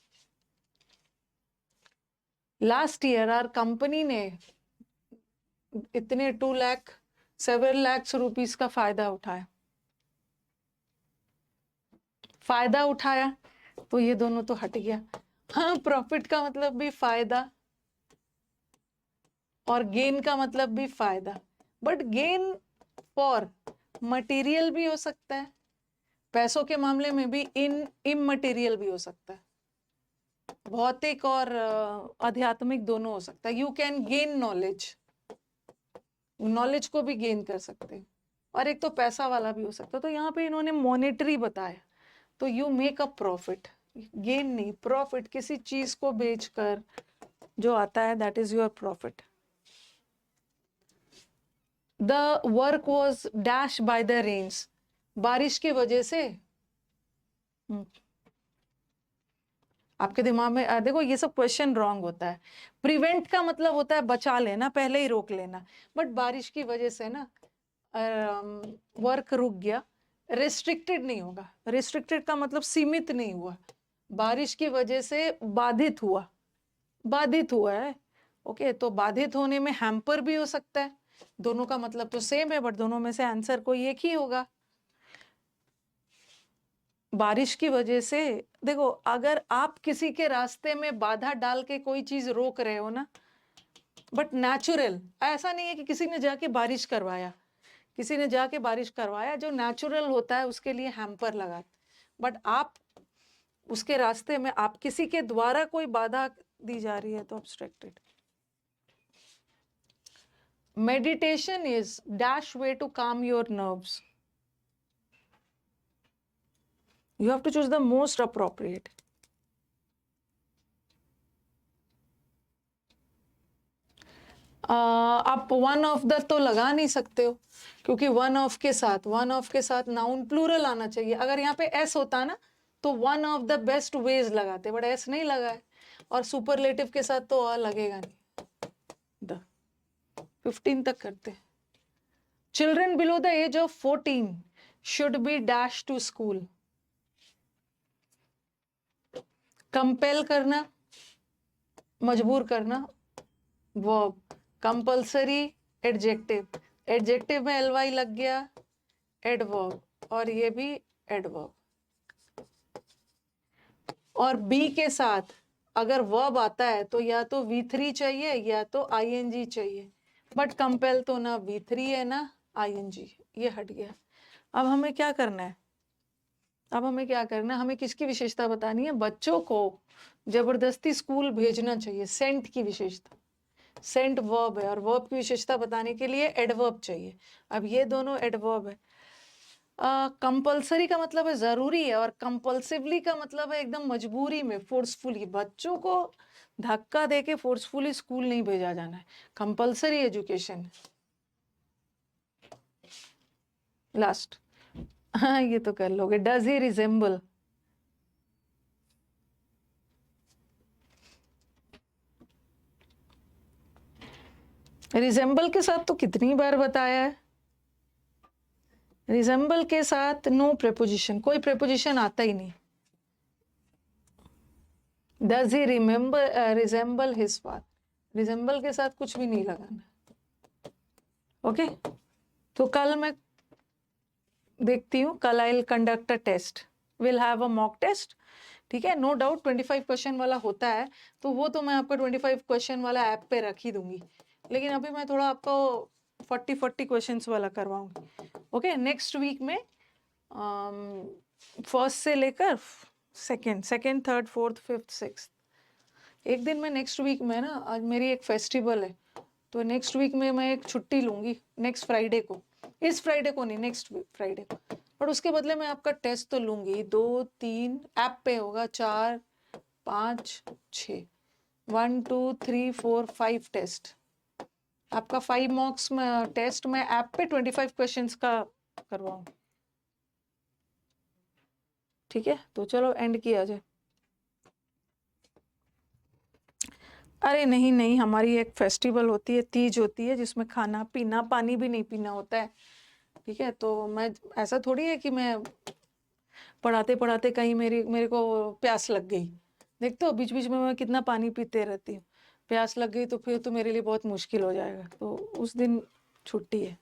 Last year our company ने इतने 2 लाख 7 लाख रुपीस का फायदा उठाया, फायदा उठाया, तो ये दोनों तो हट गया। हाँ, प्रॉफिट का मतलब भी फायदा और गेन का मतलब भी फायदा। बट गेन फॉर मटेरियल भी हो सकता है, पैसों के मामले में भी इमटेरियल भी हो सकता है, भौतिक और आध्यात्मिक दोनों हो सकता है। You can gain knowledge, knowledge को भी गेन कर सकते हैं, और एक तो पैसा वाला भी हो सकता है। तो यहाँ पे इन्होंने मॉनेटरी बताया, तो you make a profit, gain नहीं, प्रॉफिट, किसी चीज को बेचकर जो आता है, that is your profit. The work was dash by the rains, बारिश की वजह से। आपके दिमाग में देखो ये सब क्वेश्चन रॉन्ग होता है। प्रिवेंट का मतलब होता है बचा लेना, पहले ही रोक लेना, बट बारिश की वजह से ना वर्क रुक गया। रिस्ट्रिक्टेड नहीं होगा, रिस्ट्रिक्टेड का मतलब सीमित नहीं हुआ, बारिश की वजह से बाधित हुआ, बाधित हुआ है, ओके। तो बाधित होने में हैम्पर भी हो सकता है, दोनों का मतलब तो सेम है, बट दोनों में से आंसर कोई एक ही होगा। बारिश की वजह से, देखो अगर आप किसी के रास्ते में बाधा डाल के कोई चीज रोक रहे हो ना, बट नेचुरल, ऐसा नहीं है कि किसी ने जाके बारिश करवाया, किसी ने जाके बारिश करवाया, जो नेचुरल होता है उसके लिए हैम्पर लगा, बट आप उसके रास्ते में, आप किसी के द्वारा कोई बाधा दी जा रही है, तो obstructed. Meditation is dash way to calm your nerves. You have to choose the most appropriate. आप वन ऑफ द तो लगा नहीं सकते हो, क्योंकि वन ऑफ के साथ नाउन प्लूरल आना चाहिए। अगर यहाँ पे एस होता ना, तो one of the best veg लगाते, बट एस नहीं लगा है, और सुपरलेटिव के साथ तो और लगेगा नहीं। द 15 तक करते। Children below the age of 14 should be dash to school. Compel करना, मजबूर करना, वर्ब। कंपल्सरी, एडजेक्टिव, एडजेक्टिव में एलवाई लग गया, एडवर्ब, और ये भी एडवर्ब। और बी के साथ अगर वर्ब आता है तो या तो V3 चाहिए या तो ING चाहिए, बट कंपेल तो ना V3 है ना ING, ये हट गया। अब हमें क्या करना है, हमें किसकी विशेषता बतानी है? बच्चों को जबरदस्ती स्कूल भेजना चाहिए, सेंट की विशेषता। सेंट वर्ब है, और वर्ब की विशेषता बताने के लिए एडवर्ब चाहिए। अब ये दोनों एडवर्ब है। कंपल्सरी का मतलब है जरूरी है, और कंपल्सिवली का मतलब है एकदम मजबूरी में, फोर्सफुली। बच्चों को धक्का देके फोर्सफुली स्कूल नहीं भेजा जाना है, कंपल्सरी एजुकेशन। लास्ट, हाँ ये तो कर लोगे। डज ही रिजेंबल, रिजेंबल के साथ तो कितनी बार बताया है, रिजेंबल के साथ नो प्रेपोजिशन, कोई प्रेपोजिशन आता ही नहीं। Does he resemble his father, resemble के साथ कुछ भी नहीं लगाना, ओके। तो कल मैं देखती हूँ, कल I will conduct a test, will have a mock test, ठीक है, नो डाउट 25 क्वेश्चन वाला होता है, तो वो तो मैं आपका 25 क्वेश्चन वाला ऐप पे रख ही दूंगी, लेकिन अभी मैं थोड़ा आपको 40 क्वेश्चंस वाला करवाऊंगी। ओके, नेक्स्ट वीक में फर्स्ट से लेकर second third fourth fifth six, एक दिन में नेक्स्ट वीक में ना, आज मेरी एक फेस्टिवल है, तो नेक्स्ट वीक में मैं एक छुट्टी लूंगी, नेक्स्ट फ्राइडे को, इस फ्राइडे को नहीं, नेक्स्ट फ्राइडे को, पर उसके बदले मैं आपका टेस्ट तो लूंगी, 2 3 ऐप पे होगा, 4 5 6, 1 2 3 4 5 टेस्ट, आपका 5 मार्क्स में टेस्ट में ऐप पे 25 क्वेश्चंस का करवाऊंगी। ठीक है, तो चलो एंड किया जाए। अरे नहीं नहीं, हमारी एक फेस्टिवल होती है, तीज होती है, जिसमें खाना पीना पानी भी नहीं पीना होता है। ठीक है, तो मैं, ऐसा थोड़ी है कि मैं पढ़ाते पढ़ाते कहीं मेरे को प्यास लग गई, देखते हो बीच बीच में मैं कितना पानी पीते रहती हूँ, प्यास लग गई तो फिर तो मेरे लिए बहुत मुश्किल हो जाएगा, तो उस दिन छुट्टी है।